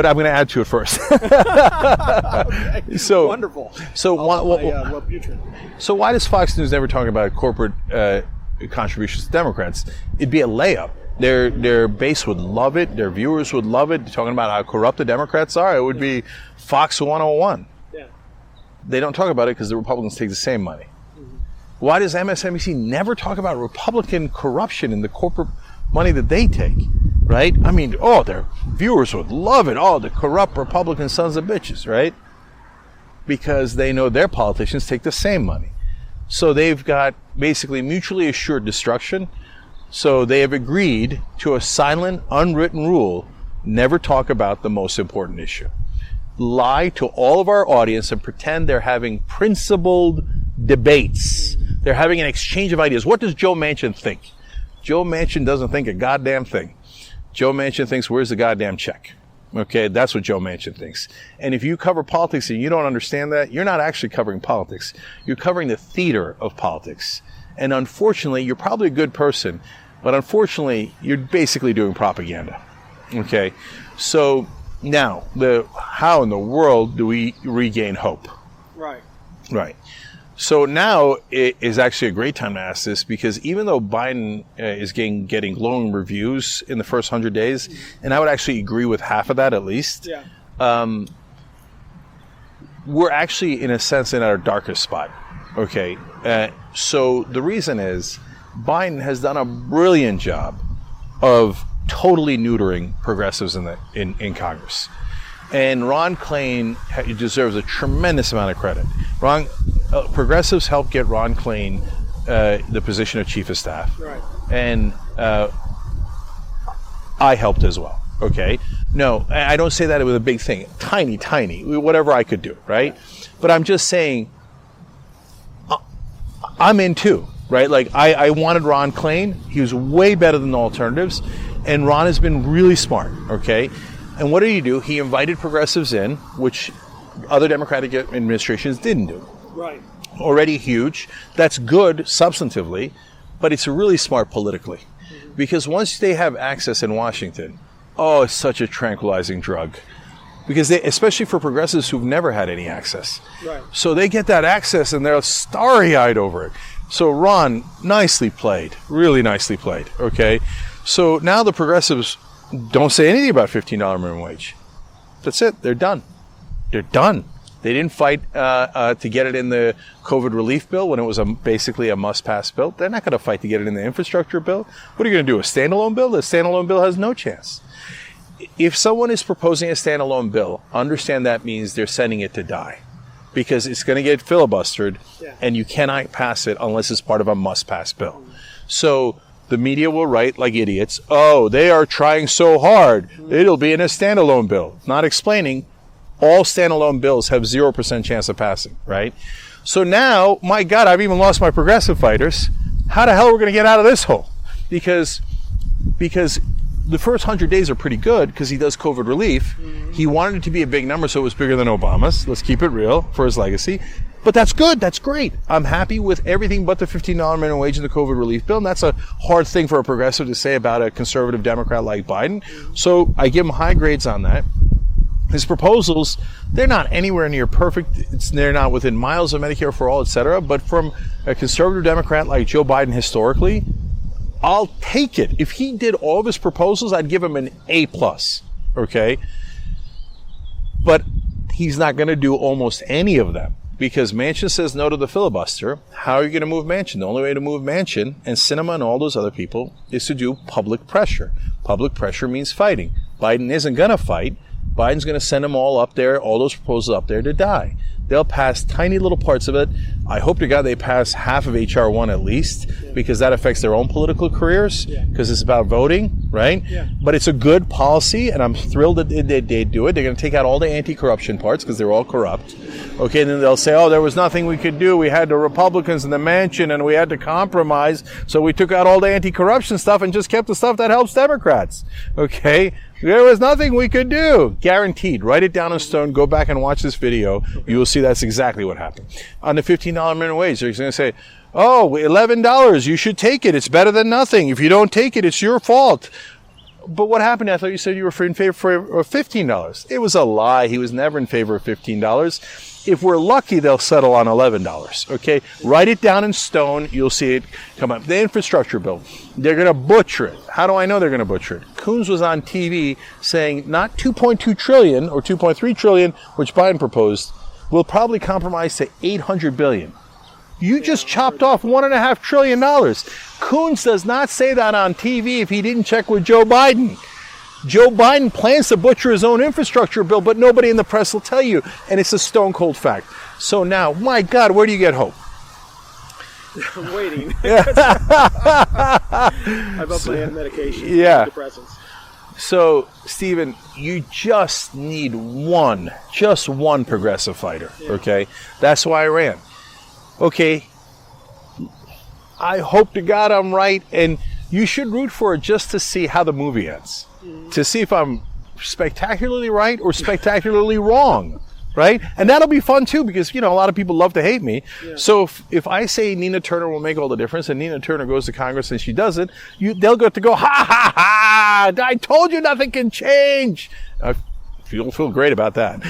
I'm going to add to it first. Okay. So wonderful. So So why does Fox News never talk about corporate contributions to Democrats? It'd be a layup. Their base would love it. Their viewers would love it. Talking about how corrupt the Democrats are, it would be Fox 101. Yeah. They don't talk about it because the Republicans take the same money. Why does MSNBC never talk about Republican corruption in the corporate money that they take? Right? I mean, oh, their viewers would love it. Oh, the corrupt Republican sons of bitches, right? Because they know their politicians take the same money. So they've got basically mutually assured destruction. So they have agreed to a silent, unwritten rule: never talk about the most important issue. Lie to all of our audience and pretend they're having principled debates. They're having an exchange of ideas. What does Joe Manchin think? Joe Manchin doesn't think a goddamn thing. Joe Manchin thinks, where's the goddamn check? Okay, that's what Joe Manchin thinks. And if you cover politics and you don't understand that, you're not actually covering politics. You're covering the theater of politics. And unfortunately, you're probably a good person, but unfortunately, you're basically doing propaganda. Okay, so now, how in the world do we regain hope? Right. So now it is actually a great time to ask this, because even though Biden is getting glowing reviews in the first 100 days, and I would actually agree with half of that at least, we're actually, in a sense, in our darkest spot. Okay, so the reason is Biden has done a brilliant job of totally neutering progressives in Congress. And Ron Klain deserves a tremendous amount of credit. Progressives helped get Ron Klain the position of chief of staff. Right. And I helped as well. Okay? No, I don't say that with a big thing. Tiny, whatever I could do, right? But I'm just saying, I'm in too, right? Like, I wanted Ron Klain. He was way better than the alternatives. And Ron has been really smart, okay? And what did he do? He invited progressives in, which other Democratic administrations didn't do. Right. Already huge. That's good substantively, but it's really smart politically. Because once they have access in Washington, oh, it's such a tranquilizing drug. Because especially for progressives who've never had any access. Right. So they get that access and they're starry-eyed over it. So Ron, nicely played. Really nicely played, okay? So now the progressives don't say anything about $15 minimum wage. That's it. They're done. They didn't fight to get it in the COVID relief bill when it was basically a must-pass bill. They're not going to fight to get it in the infrastructure bill. What are you going to do, a standalone bill? The standalone bill has no chance. If someone is proposing a standalone bill, understand that means they're sending it to die, because it's going to get filibustered, and you cannot pass it unless it's part of a must-pass bill. So the media will write like idiots, oh, they are trying so hard, it'll be in a standalone bill, not explaining all standalone bills have 0% chance of passing, right? So now, my God, I've even lost my progressive fighters. How the hell are we going to get out of this hole? Because the first 100 days are pretty good because he does COVID relief. He wanted it to be a big number, so it was bigger than Obama's. Let's keep it real for his legacy. But that's good. That's great. I'm happy with everything but the $15 minimum wage and the COVID relief bill. And that's a hard thing for a progressive to say about a conservative Democrat like Biden. So I give him high grades on that. His proposals, they're not anywhere near perfect. They're not within miles of Medicare for all, et cetera. But from a conservative Democrat like Joe Biden historically, I'll take it. If he did all of his proposals, I'd give him an A+, okay? But he's not going to do almost any of them because Manchin says no to the filibuster. How are you going to move Manchin? The only way to move Manchin and Sinema and all those other people is to do public pressure. Public pressure means fighting. Biden isn't going to fight. Biden's going to send them all up there, all those proposals up there to die. They'll pass tiny little parts of it. I hope to God they pass half of H.R. 1 at least, because that affects their own political careers, because it's about voting, right? But it's a good policy, and I'm thrilled that they do it. They're going to take out all the anti-corruption parts, because they're all corrupt. Okay, and then they'll say, oh, there was nothing we could do. We had the Republicans in the mansion, and we had to compromise, so we took out all the anti-corruption stuff and just kept the stuff that helps Democrats. Okay? There was nothing we could do. Guaranteed. Write it down in stone. Go back and watch this video. You will see that's exactly what happened. On the $15 minimum wage, they're going to say, oh, $11, you should take it. It's better than nothing. If you don't take it, it's your fault. But what happened? I thought you said you were in favor of $15. It was a lie. He was never in favor of $15. If we're lucky, they'll settle on $11. Okay? Write it down in stone. You'll see it come up. The infrastructure bill, they're going to butcher it. How do I know they're going to butcher it? Coons was on TV saying not $2.2 trillion or $2.3 trillion, which Biden proposed, will probably compromise to $800 billion. You just chopped off $1.5 trillion. Coons does not say that on TV if he didn't check with Joe Biden. Joe Biden plans to butcher his own infrastructure bill, but nobody in the press will tell you. And it's a stone cold fact. So now, my God, where do you get hope? I'm waiting. I've upped my medication. Antidepressants. So, Stephen, you just need one progressive fighter, okay? That's why I ran. Okay, I hope to God I'm right, and you should root for it just to see how the movie ends. To see if I'm spectacularly right or spectacularly wrong, right? And that'll be fun too, because, you know, a lot of people love to hate me. So if I say Nina Turner will make all the difference and Nina Turner goes to Congress and she doesn't, they'll get to go, ha, ha, ha, I told you nothing can change. You'll feel great about that.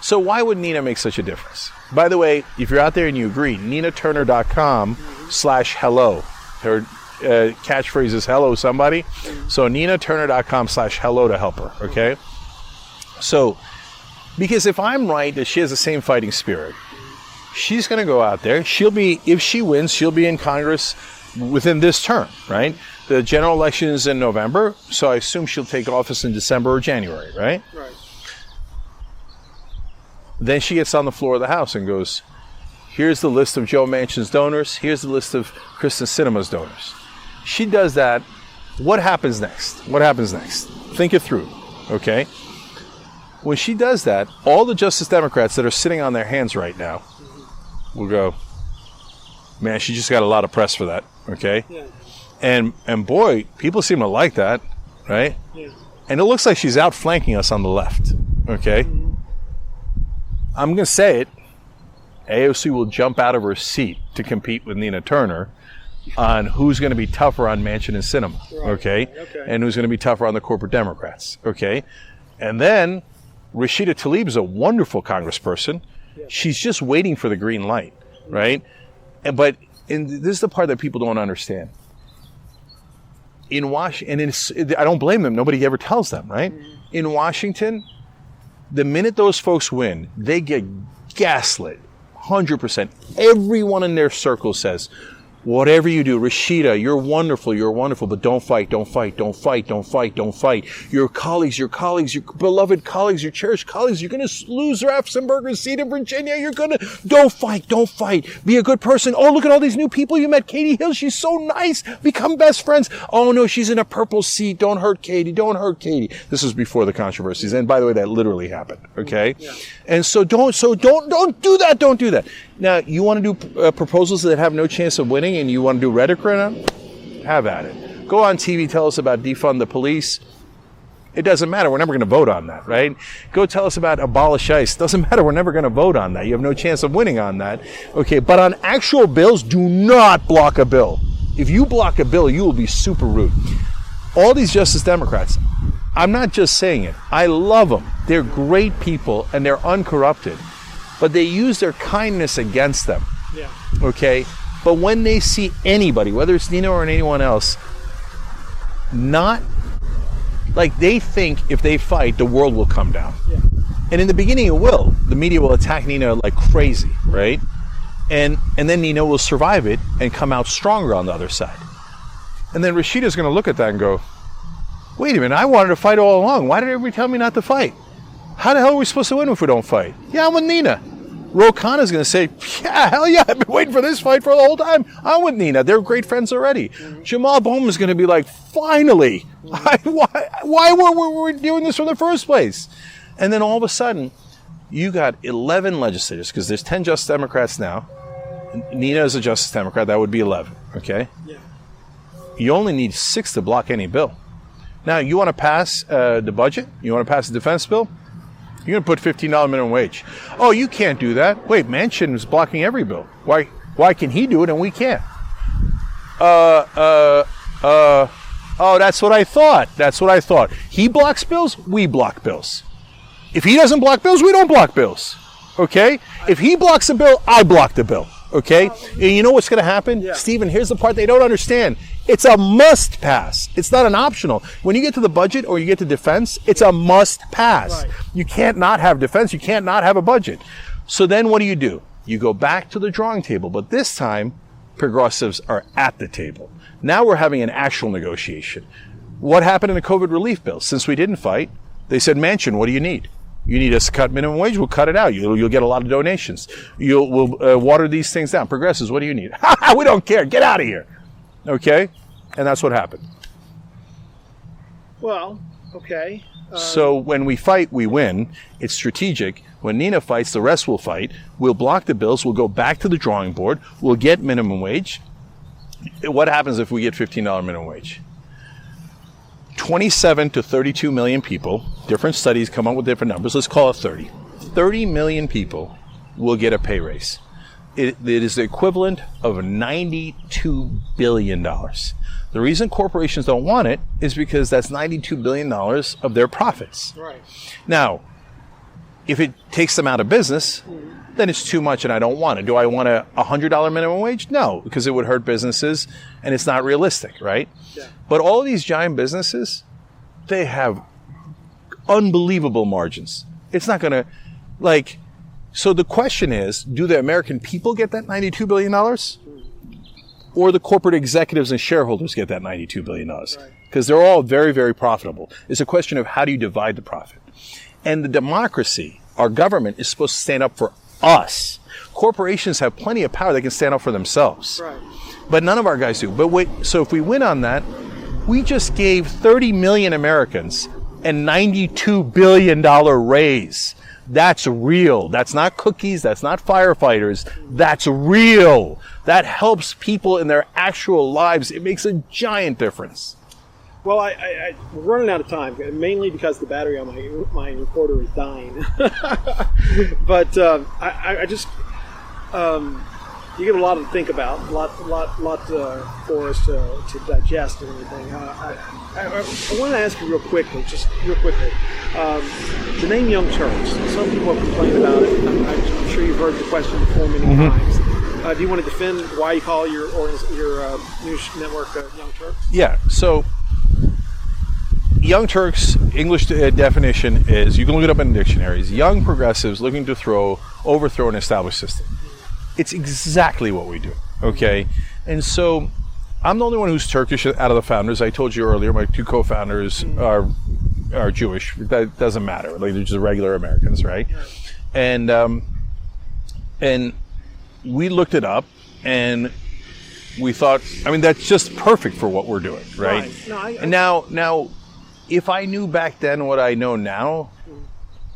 So why would Nina make such a difference? By the way, if you're out there and you agree, ninaturner.com/hello. Her catchphrase is hello somebody. So ninaturner.com/hello to help her, okay? So, because if I'm right that she has the same fighting spirit, she's going to go out there. If she wins, she'll be in Congress within this term, right? The general election is in November, so I assume she'll take office in December or January, right? Right. Then she gets on the floor of the House and goes, here's the list of Joe Manchin's donors. Here's the list of Kristen Sinema's donors. She does that. What happens next? Think it through, okay? When she does that, all the Justice Democrats that are sitting on their hands right now will go, man, she just got a lot of press for that, okay? Yeah. And boy, people seem to like that, right? Yeah. And it looks like she's outflanking us on the left, okay? I'm going to say it. AOC will jump out of her seat to compete with Nina Turner on who's going to be tougher on Manchin and Sinema, okay? And who's going to be tougher on the corporate Democrats, okay? And then Rashida Tlaib is a wonderful congressperson. Yeah. She's just waiting for the green light, right? And this is the part that people don't understand. In Washington, I don't blame them. Nobody ever tells them, right? In Washington, The minute those folks win, they get gaslit, 100%. Everyone in their circle says, whatever you do, Rashida, you're wonderful, but don't fight. Your colleagues, your beloved colleagues, your cherished colleagues, you're going to lose Raffensperger's seat in Virginia. Don't fight. Be a good person. Oh, look at all these new people you met. Katie Hill, she's so nice. Become best friends. Oh no, she's in a purple seat. Don't hurt Katie. This was before the controversies. And by the way, that literally happened. Okay. Yeah. And so don't do that. Now, you want to do proposals that have no chance of winning and you want to do rhetoric right now? Have at it. Go on TV, tell us about defund the police. It doesn't matter. We're never going to vote on that, right? Go tell us about abolish ICE. Doesn't matter. We're never going to vote on that. You have no chance of winning on that. Okay, but on actual bills, do not block a bill. If you block a bill, you will be super rude. All these Justice Democrats, I'm not just saying it. I love them. They're great people and they're uncorrupted. But they use their kindness against them. Yeah. Okay? But when they see anybody, whether it's Nina or anyone else, not like they think if they fight, the world will come down. Yeah. And in the beginning it will. The media will attack Nina like crazy, right? And then Nina will survive it and come out stronger on the other side. And then Rashida's going to look at that and go, wait a minute, I wanted to fight all along. Why did everybody tell me not to fight? How the hell are we supposed to win if we don't fight? Yeah, I'm with Nina. Ro Khanna's going to say, yeah, hell yeah, I've been waiting for this fight for the whole time. I'm with Nina. They're great friends already. Mm-hmm. Jamal Bowman's going to be like, finally, why were we doing this from the first place? And then all of a sudden, you got 11 legislators, because there's 10 Justice Democrats now. Nina is a Justice Democrat. That would be 11, okay? Yeah. You only need 6 to block any bill. Now, you want to pass the budget? You want to pass the defense bill? You're going to put $15 minimum wage. Oh, you can't do that. Wait, Manchin is blocking every bill. Why can he do it and we can't? Oh, that's what I thought. He blocks bills, we block bills. If he doesn't block bills, we don't block bills. Okay? If he blocks a bill, I block the bill. Okay? And you know what's going to happen? Yeah. Stephen, here's the part they don't understand. It's a must pass. It's not an optional. When you get to the budget or you get to defense, it's a must pass. Right. You can't not have defense. You can't not have a budget. So then what do? You go back to the drawing table. But this time, progressives are at the table. Now we're having an actual negotiation. What happened in the COVID relief bill? Since we didn't fight, they said, Manchin, what do you need? You need us to cut minimum wage? We'll cut it out. You'll get a lot of donations. We'll water these things down. Progressives, what do you need? We don't care. Get out of here. Okay? And that's what happened. Well, okay. So when we fight, we win. It's strategic. When Nina fights, the rest will fight. We'll block the bills. We'll go back to the drawing board. We'll get minimum wage. What happens if we get $15 minimum wage? 27 to 32 million people, different studies come up with different numbers, let's call it 30. 30 million people will get a pay raise. It is the equivalent of $92 billion. The reason corporations don't want it is because that's $92 billion of their profits. Right. Now, if it takes them out of business, then it's too much and I don't want it. Do I want a $100 minimum wage? No, because it would hurt businesses and it's not realistic, right? Yeah. But all of these giant businesses, they have unbelievable margins. It's not going to, so the question is, do the American people get that $92 billion? Or the corporate executives and shareholders get that $92 billion? Because they're all very, very profitable. It's a question of how do you divide the profit? And the democracy, our government, is supposed to stand up for us. Corporations have plenty of power. They can stand up for themselves. Right. But none of our guys do. But wait, so if we win on that, we just gave 30 million Americans a $92 billion raise. That's real. That's not cookies. That's not firefighters. That's real. That helps people in their actual lives. It makes a giant difference. Well, we're running out of time, mainly because the battery on my recorder is dying. But I just you get a lot to think about, a lot for us to digest and everything. I want to ask you real quickly, the name Young Turks. Some people have complained about it. I'm sure you've heard the question before many times. Do you want to defend why you call your news network Young Turks? Yeah. So Young Turks, English definition is, you can look it up in dictionaries, young progressives looking to overthrow an established system. It's exactly what we do, okay? And so I'm the only one who's Turkish out of the founders. I told you earlier, my two co-founders are Jewish. That doesn't matter. Like, they're just regular Americans, right? And we looked it up, and we thought, I mean, that's just perfect for what we're doing, right? And now, if I knew back then what I know now,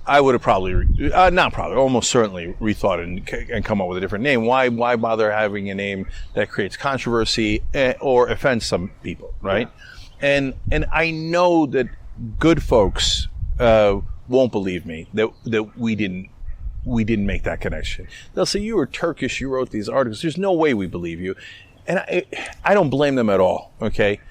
I would have almost certainly rethought it and come up with a different name. Why bother having a name that creates controversy or offends some people, right? Yeah. And I know that good folks won't believe me that we didn't make that connection. They'll say, you were Turkish, you wrote these articles. There's no way we believe you. And I don't blame them at all, okay?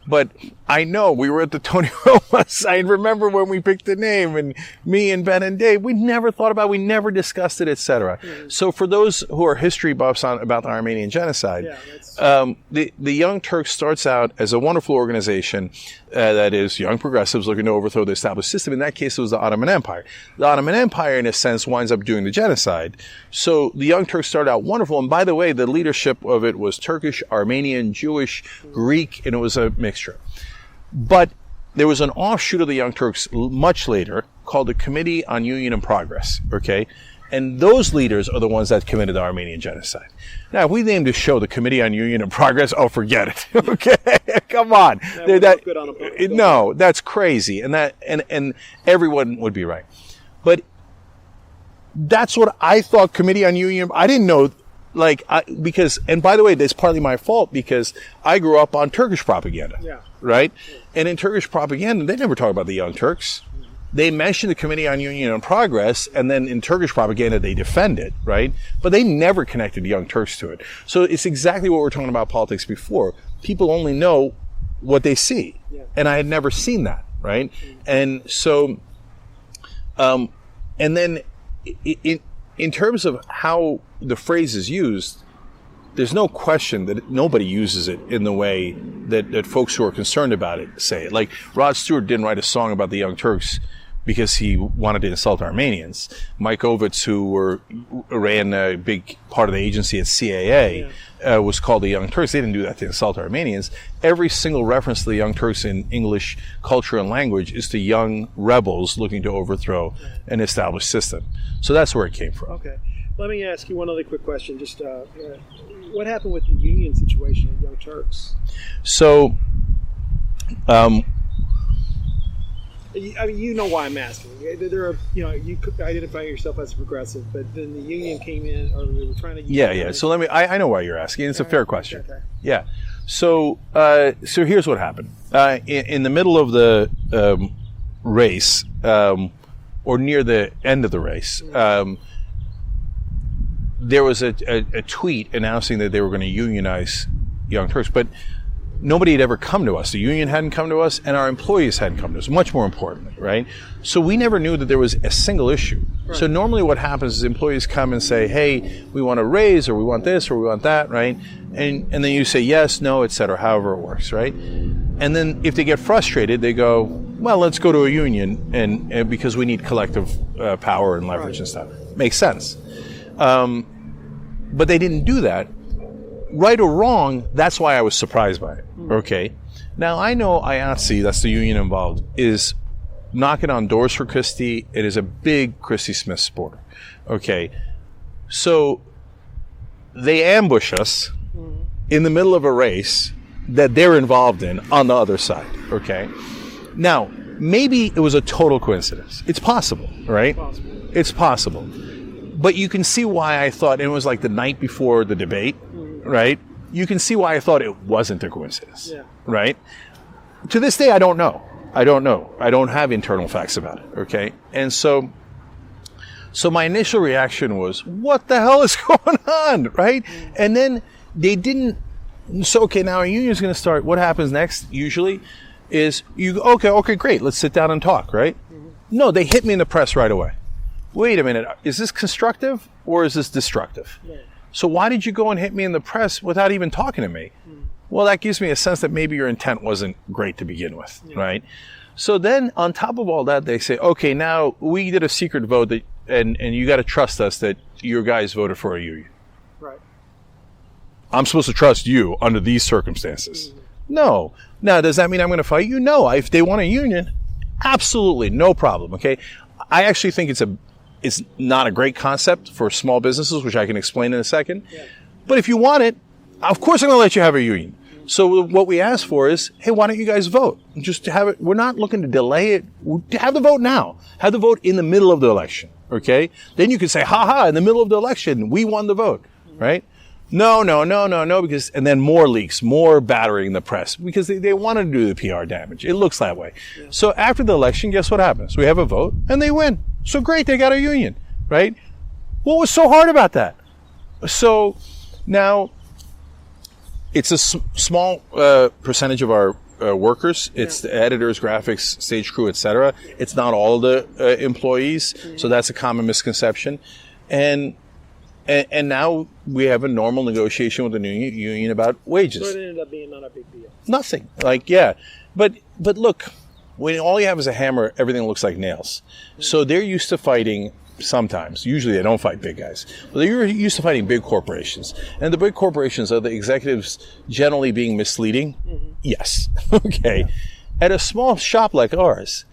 But I know we were at the Tony Romo site. Remember when we picked the name, and me and Ben and Dave, we never thought about it, we never discussed it, etc. Mm-hmm. So for those who are history buffs about the Armenian genocide, the Young Turks starts out as a wonderful organization that is young progressives looking to overthrow the established system. In that case, it was the Ottoman Empire. The Ottoman Empire, in a sense, winds up doing the genocide. So the Young Turks started out wonderful. And by the way, the leadership of it was Turkish, Armenian, Jewish, Greek, and it was a mixture. But there was an offshoot of the Young Turks much later called the Committee on Union and Progress, okay? And those leaders are the ones that committed the Armenian genocide. Now, if we named this show the Committee on Union and Progress, oh, forget it, okay? Come on. No, that's crazy. And everyone would be right. But that's what I thought Committee on Union, I didn't know, because, and by the way, that's partly my fault because I grew up on Turkish propaganda, right? Yeah. And in Turkish propaganda, they never talk about the Young Turks. They mention the Committee on Union and Progress, and then in Turkish propaganda, they defend it, right? But they never connected Young Turks to it. So it's exactly what we were talking about politics before. People only know what they see. Yeah. And I had never seen that, right? Mm-hmm. And so, and then in terms of how the phrase is used, there's no question that nobody uses it in the way that folks who are concerned about it say it. Like, Rod Stewart didn't write a song about the Young Turks because he wanted to insult Armenians. Mike Ovitz, who ran a big part of the agency at CAA, was called the Young Turks. They didn't do that to insult Armenians. Every single reference to the Young Turks in English culture and language is to young rebels looking to overthrow an established system. So that's where it came from. Okay. Let me ask you one other quick question. Just what happened with the union situation of Young Turks? So, I mean, you know why I'm asking. There are, you could identify yourself as a progressive, but then the union came in, or they were trying to. Yeah. So I know why you're asking. It's a fair question. Okay. Yeah. So here's what happened. In the middle of the race, or near the end of the race, there was a tweet announcing that they were going to unionize Young Turks, but nobody had ever come to us. The union hadn't come to us, and our employees hadn't come to us, much more importantly, right? So we never knew that there was a single issue. Right. So normally what happens is employees come and say, hey, we want a raise, or we want this, or we want that, right? And then you say yes, no, et cetera, however it works, right? And then if they get frustrated, they go, well, let's go to a union, and because we need collective power and leverage and stuff. Makes sense. But they didn't do that. Right or wrong, that's why I was surprised by it, okay? Now, I know IATSE, that's the union involved, is knocking on doors for Christie. It is a big Christie Smith supporter, okay? So they ambush us in the middle of a race that they're involved in on the other side, okay? Now, maybe it was a total coincidence. It's possible, right? It's possible. But you can see why I thought, it was like the night before the debate, right? You can see why I thought it wasn't a coincidence, right? To this day, I don't know. I don't have internal facts about it, okay? And so my initial reaction was, what the hell is going on, right? And then they didn't, so okay, now a union is going to start. What happens next, usually, is okay, great, let's sit down and talk, right? No, they hit me in the press right away. Wait a minute, is this constructive or is this destructive? Yeah. So why did you go and hit me in the press without even talking to me? Well, that gives me a sense that maybe your intent wasn't great to begin with, right? So then on top of all that, they say, okay, now we did a secret vote that, and you got to trust us that your guys voted for a union. Right. I'm supposed to trust you under these circumstances. No. Now, does that mean I'm going to fight you? No. If they want a union, absolutely, no problem, okay? I actually think it's not a great concept for small businesses, which I can explain in a second. Yeah. But if you want it, of course I'm going to let you have a union. So what we ask for is, hey, why don't you guys vote? Just to have it. We're not looking to delay it. Have the vote now. Have the vote in the middle of the election, okay? Then you can say, ha, in the middle of the election, we won the vote, right? No, because, and then more leaks, more battering in the press, because they wanted to do the PR damage. It looks that way. Yeah. So after the election, guess what happens? We have a vote, and they win. So great, they got a union, right? What was so hard about that? So now, it's a small percentage of our workers. It's the editors, graphics, stage crew, etc. It's not all the employees, so that's a common misconception. And now we have a normal negotiation with the union about wages. So it ended up being not a big deal. Nothing. But look, when all you have is a hammer, everything looks like nails. So they're used to fighting. Sometimes. Usually they don't fight big guys. But they're used to fighting big corporations. And the big corporations, are the executives generally being misleading? Yes. Okay. Yeah. At a small shop like ours,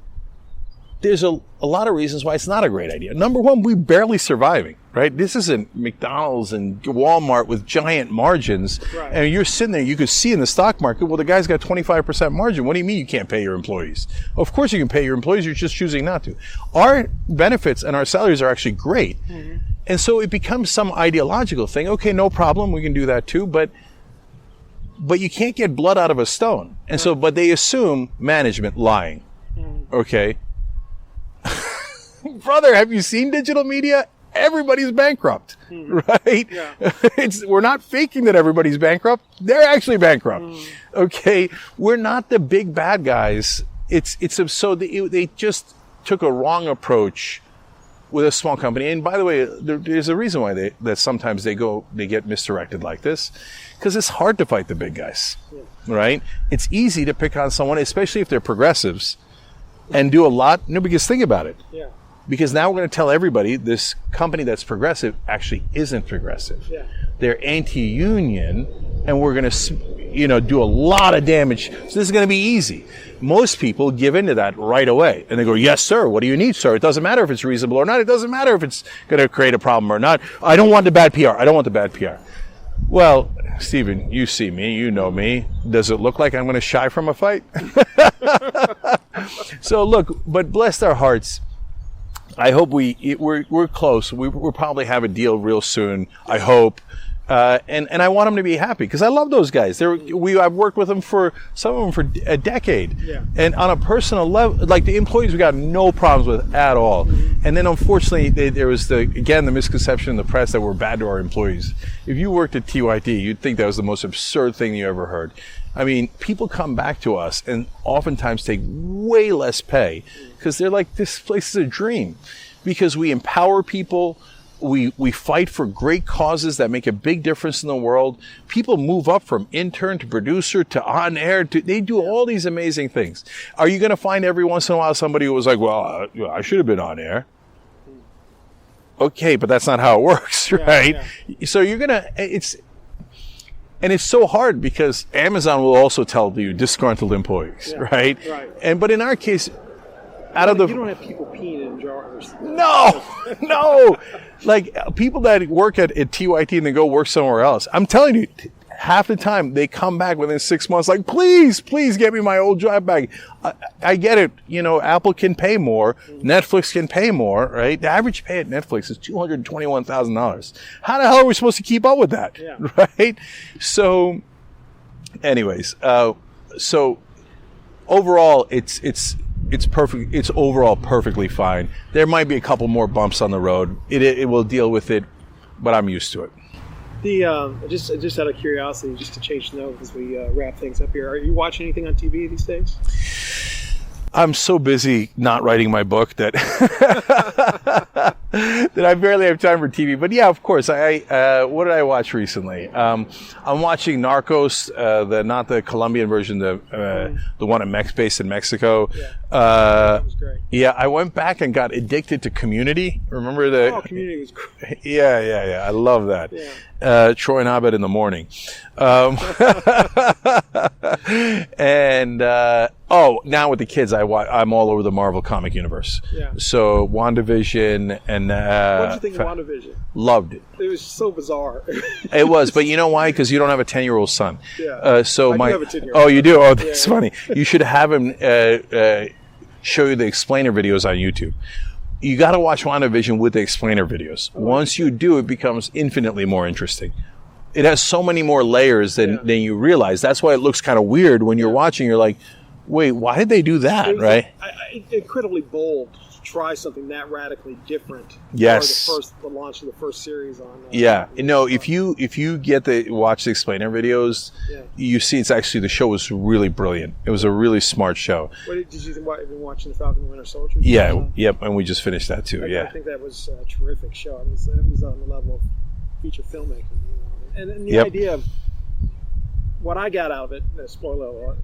there's a lot of reasons why it's not a great idea. Number one, we're barely surviving, right? This isn't McDonald's and Walmart with giant margins. Right. And you're sitting there, you could see in the stock market, well, the guy's got 25% margin. What do you mean you can't pay your employees? Of course you can pay your employees, you're just choosing not to. Our benefits and our salaries are actually great. And so it becomes some ideological thing. Okay, no problem, we can do that too, but you can't get blood out of a stone. And so, but they assume management lying. Okay. Brother, have you seen digital media? Everybody's bankrupt, right? Yeah. We're not faking that everybody's bankrupt. They're actually bankrupt. Okay. We're not the big bad guys. So they just took a wrong approach with a small company. And by the way, there's a reason why that sometimes they get misdirected like this, because it's hard to fight the big guys, right? It's easy to pick on someone, especially if they're progressives, and do a lot. No, because think about it. Yeah. Because now we're going to tell everybody this company that's progressive actually isn't progressive. Yeah. They're anti-union, and we're going to, do a lot of damage. So this is going to be easy. Most people give into that right away, and they go, "Yes, sir. What do you need, sir? It doesn't matter if it's reasonable or not. It doesn't matter if it's going to create a problem or not. I don't want the bad PR. I don't want the bad PR." Well, Stephen, you see me, you know me. Does it look like I'm going to shy from a fight? So look, but bless our hearts. I hope we're close. We'll probably have a deal real soon. I hope, and I want them to be happy because I love those guys. I've worked with them some of them for a decade, and on a personal level, like the employees, we got no problems with at all. And then unfortunately, there was the misconception in the press that we're bad to our employees. If you worked at TYT, you'd think that was the most absurd thing you ever heard. I mean, people come back to us and oftentimes take way less pay because they're like, this place is a dream. Because we empower people, we fight for great causes that make a big difference in the world. People move up from intern to producer to on air. They do all these amazing things. Are you going to find every once in a while somebody who was like, well, I should have been on air? Okay, but that's not how it works, right? Yeah. So you're going to, and it's so hard because Amazon will also tell you disgruntled employees, right? Right. But in our case, you don't have people peeing in jars. No. Like people that work at TYT and then go work somewhere else. I'm telling you, half the time they come back within 6 months like, please get me my old job back. I get it. Apple can pay more. Netflix can pay more, right? The average pay at Netflix is $221,000. How the hell are we supposed to keep up with that? Yeah. Right? So anyways, so overall it's perfect. It's overall perfectly fine. There might be a couple more bumps on the road. It will deal with it, but I'm used to it. Just out of curiosity, just to change the note as we wrap things up here, are you watching anything on TV these days? I'm so busy not writing my book that that I barely have time for TV. But yeah, of course. What did I watch recently? I'm watching Narcos, not the Colombian version, the one based in Mexico. Yeah, that was great. Yeah, I went back and got addicted to Community. Remember the? Oh, Community was great. Yeah. I love that. Yeah. Troy and Abed in the morning. And now with the kids, I'm all over the Marvel comic universe. Yeah. So WandaVision and what did you think of WandaVision? Loved it. It was so bizarre. It was, but you know why? Because you don't have a 10-year-old son. Yeah. I do have a 10-year-old. Oh, you do? Oh, that's funny. You should have him show you the explainer videos on YouTube. You got to watch WandaVision with the explainer videos. Once you do, it becomes infinitely more interesting. It has so many more layers than you realize. That's why it looks kind of weird when you're watching. You're like, wait, why did they do that, right? Incredibly bold to try something that radically different. Yes. The launch of the first series on. If you get to watch the explainer videos, you see it's actually, the show was really brilliant. It was a really smart show. Did you have been watching The Falcon and the Winter Soldier? Yeah, and we just finished that too. I think that was a terrific show. It was on the level of feature filmmaking, and the idea of what I got out of it, spoiler alert,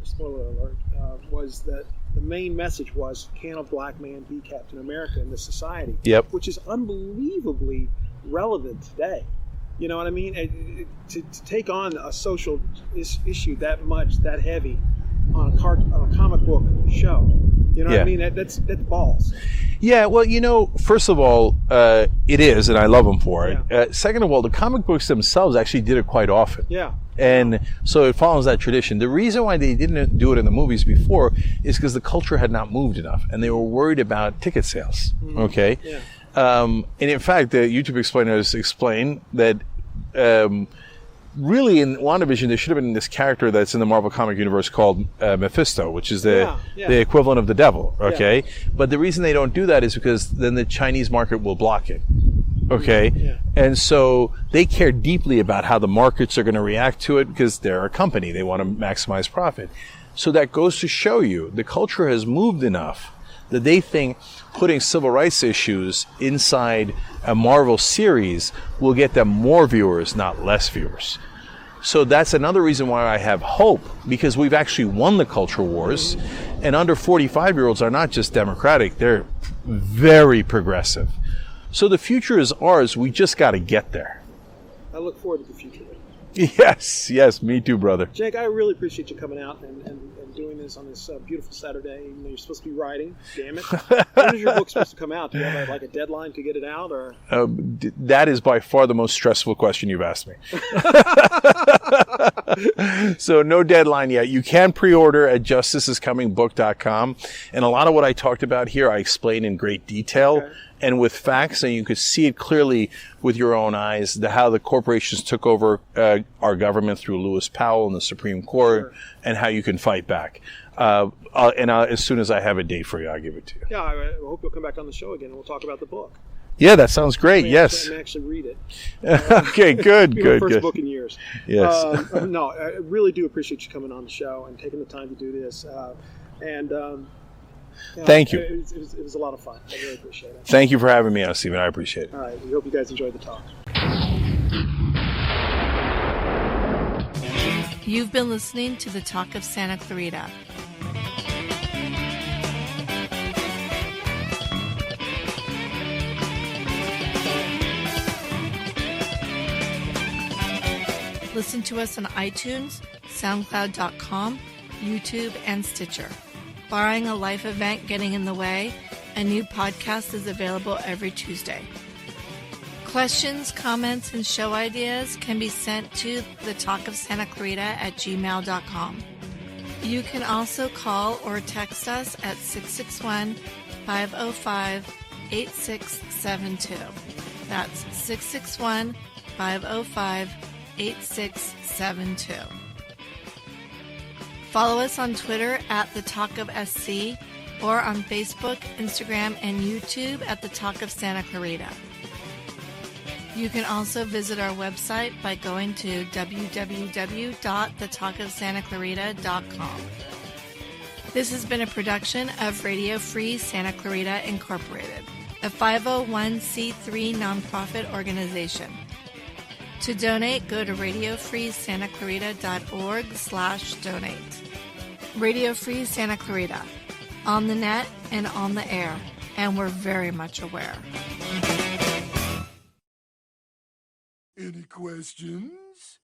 was that the main message was, can a black man be Captain America in this society? Yep. Which is unbelievably relevant today. You know what I mean? To take on a social issue that heavy on a comic book show. You know what I mean? That's balls. Yeah, well, first of all, it is, and I love them for it. Second of all, the comic books themselves actually did it quite often. Yeah. And so it follows that tradition. The reason why they didn't do it in the movies before is because the culture had not moved enough, and they were worried about ticket sales. Mm-hmm. Okay? Yeah. And in fact, the YouTube explainers explain that really in WandaVision, there should have been this character that's in the Marvel comic universe called Mephisto, which is the equivalent of the devil, okay? Yeah. But the reason they don't do that is because then the Chinese market will block it, okay? Yeah. And so they care deeply about how the markets are going to react to it because they're a company. They want to maximize profit. So that goes to show you the culture has moved enough that they think putting civil rights issues inside a Marvel series will get them more viewers, not less viewers. So that's another reason why I have hope, because we've actually won the culture wars, and under 45-year-olds are not just democratic, they're very progressive. So the future is ours, we just got to get there. I look forward to the future. Yes, me too, brother. Cenk, I really appreciate you coming out and doing this on this beautiful Saturday. You're supposed to be writing, damn it. When is your book supposed to come out? Do you have a deadline to get it out? Or that is by far the most stressful question you've asked me. So no deadline yet. You can pre-order at justicescomingbook.com. And a lot of what I talked about here, I explain in great detail and with facts, and you could see it clearly with your own eyes, how the corporations took over our government through Lewis Powell and the Supreme Court, and how you can fight back. As soon as I have a date for you, I'll give it to you. Yeah, I hope you'll come back on the show again and we'll talk about the book. Yeah, that sounds great. Yes. I may actually read it. Okay, good. My first book in years. Yes. No, I really do appreciate you coming on the show and taking the time to do this. Thank you. It was a lot of fun. I really appreciate it. Thank you for having me on, Stephen. I appreciate it. All right. We hope you guys enjoyed the talk. You've been listening to The Talk of Santa Clarita. Listen to us on iTunes, SoundCloud.com, YouTube, and Stitcher. Barring a life event getting in the way, a new podcast is available every Tuesday. Questions, comments, and show ideas can be sent to thetalkofsantaclarita@gmail.com. You can also call or text us at 661-505-8672. That's 661-505-8672. Follow us on Twitter at The Talk of SC or on Facebook, Instagram, and YouTube at The Talk of Santa Clarita. You can also visit our website by going to www.thetalkofsantaclarita.com. This has been a production of Radio Free Santa Clarita Incorporated, a 501c3 nonprofit organization. To donate, go to radiofreesantaclarita.org/donate. Radio Free Santa Clarita, on the net and on the air, and we're very much aware. Any questions?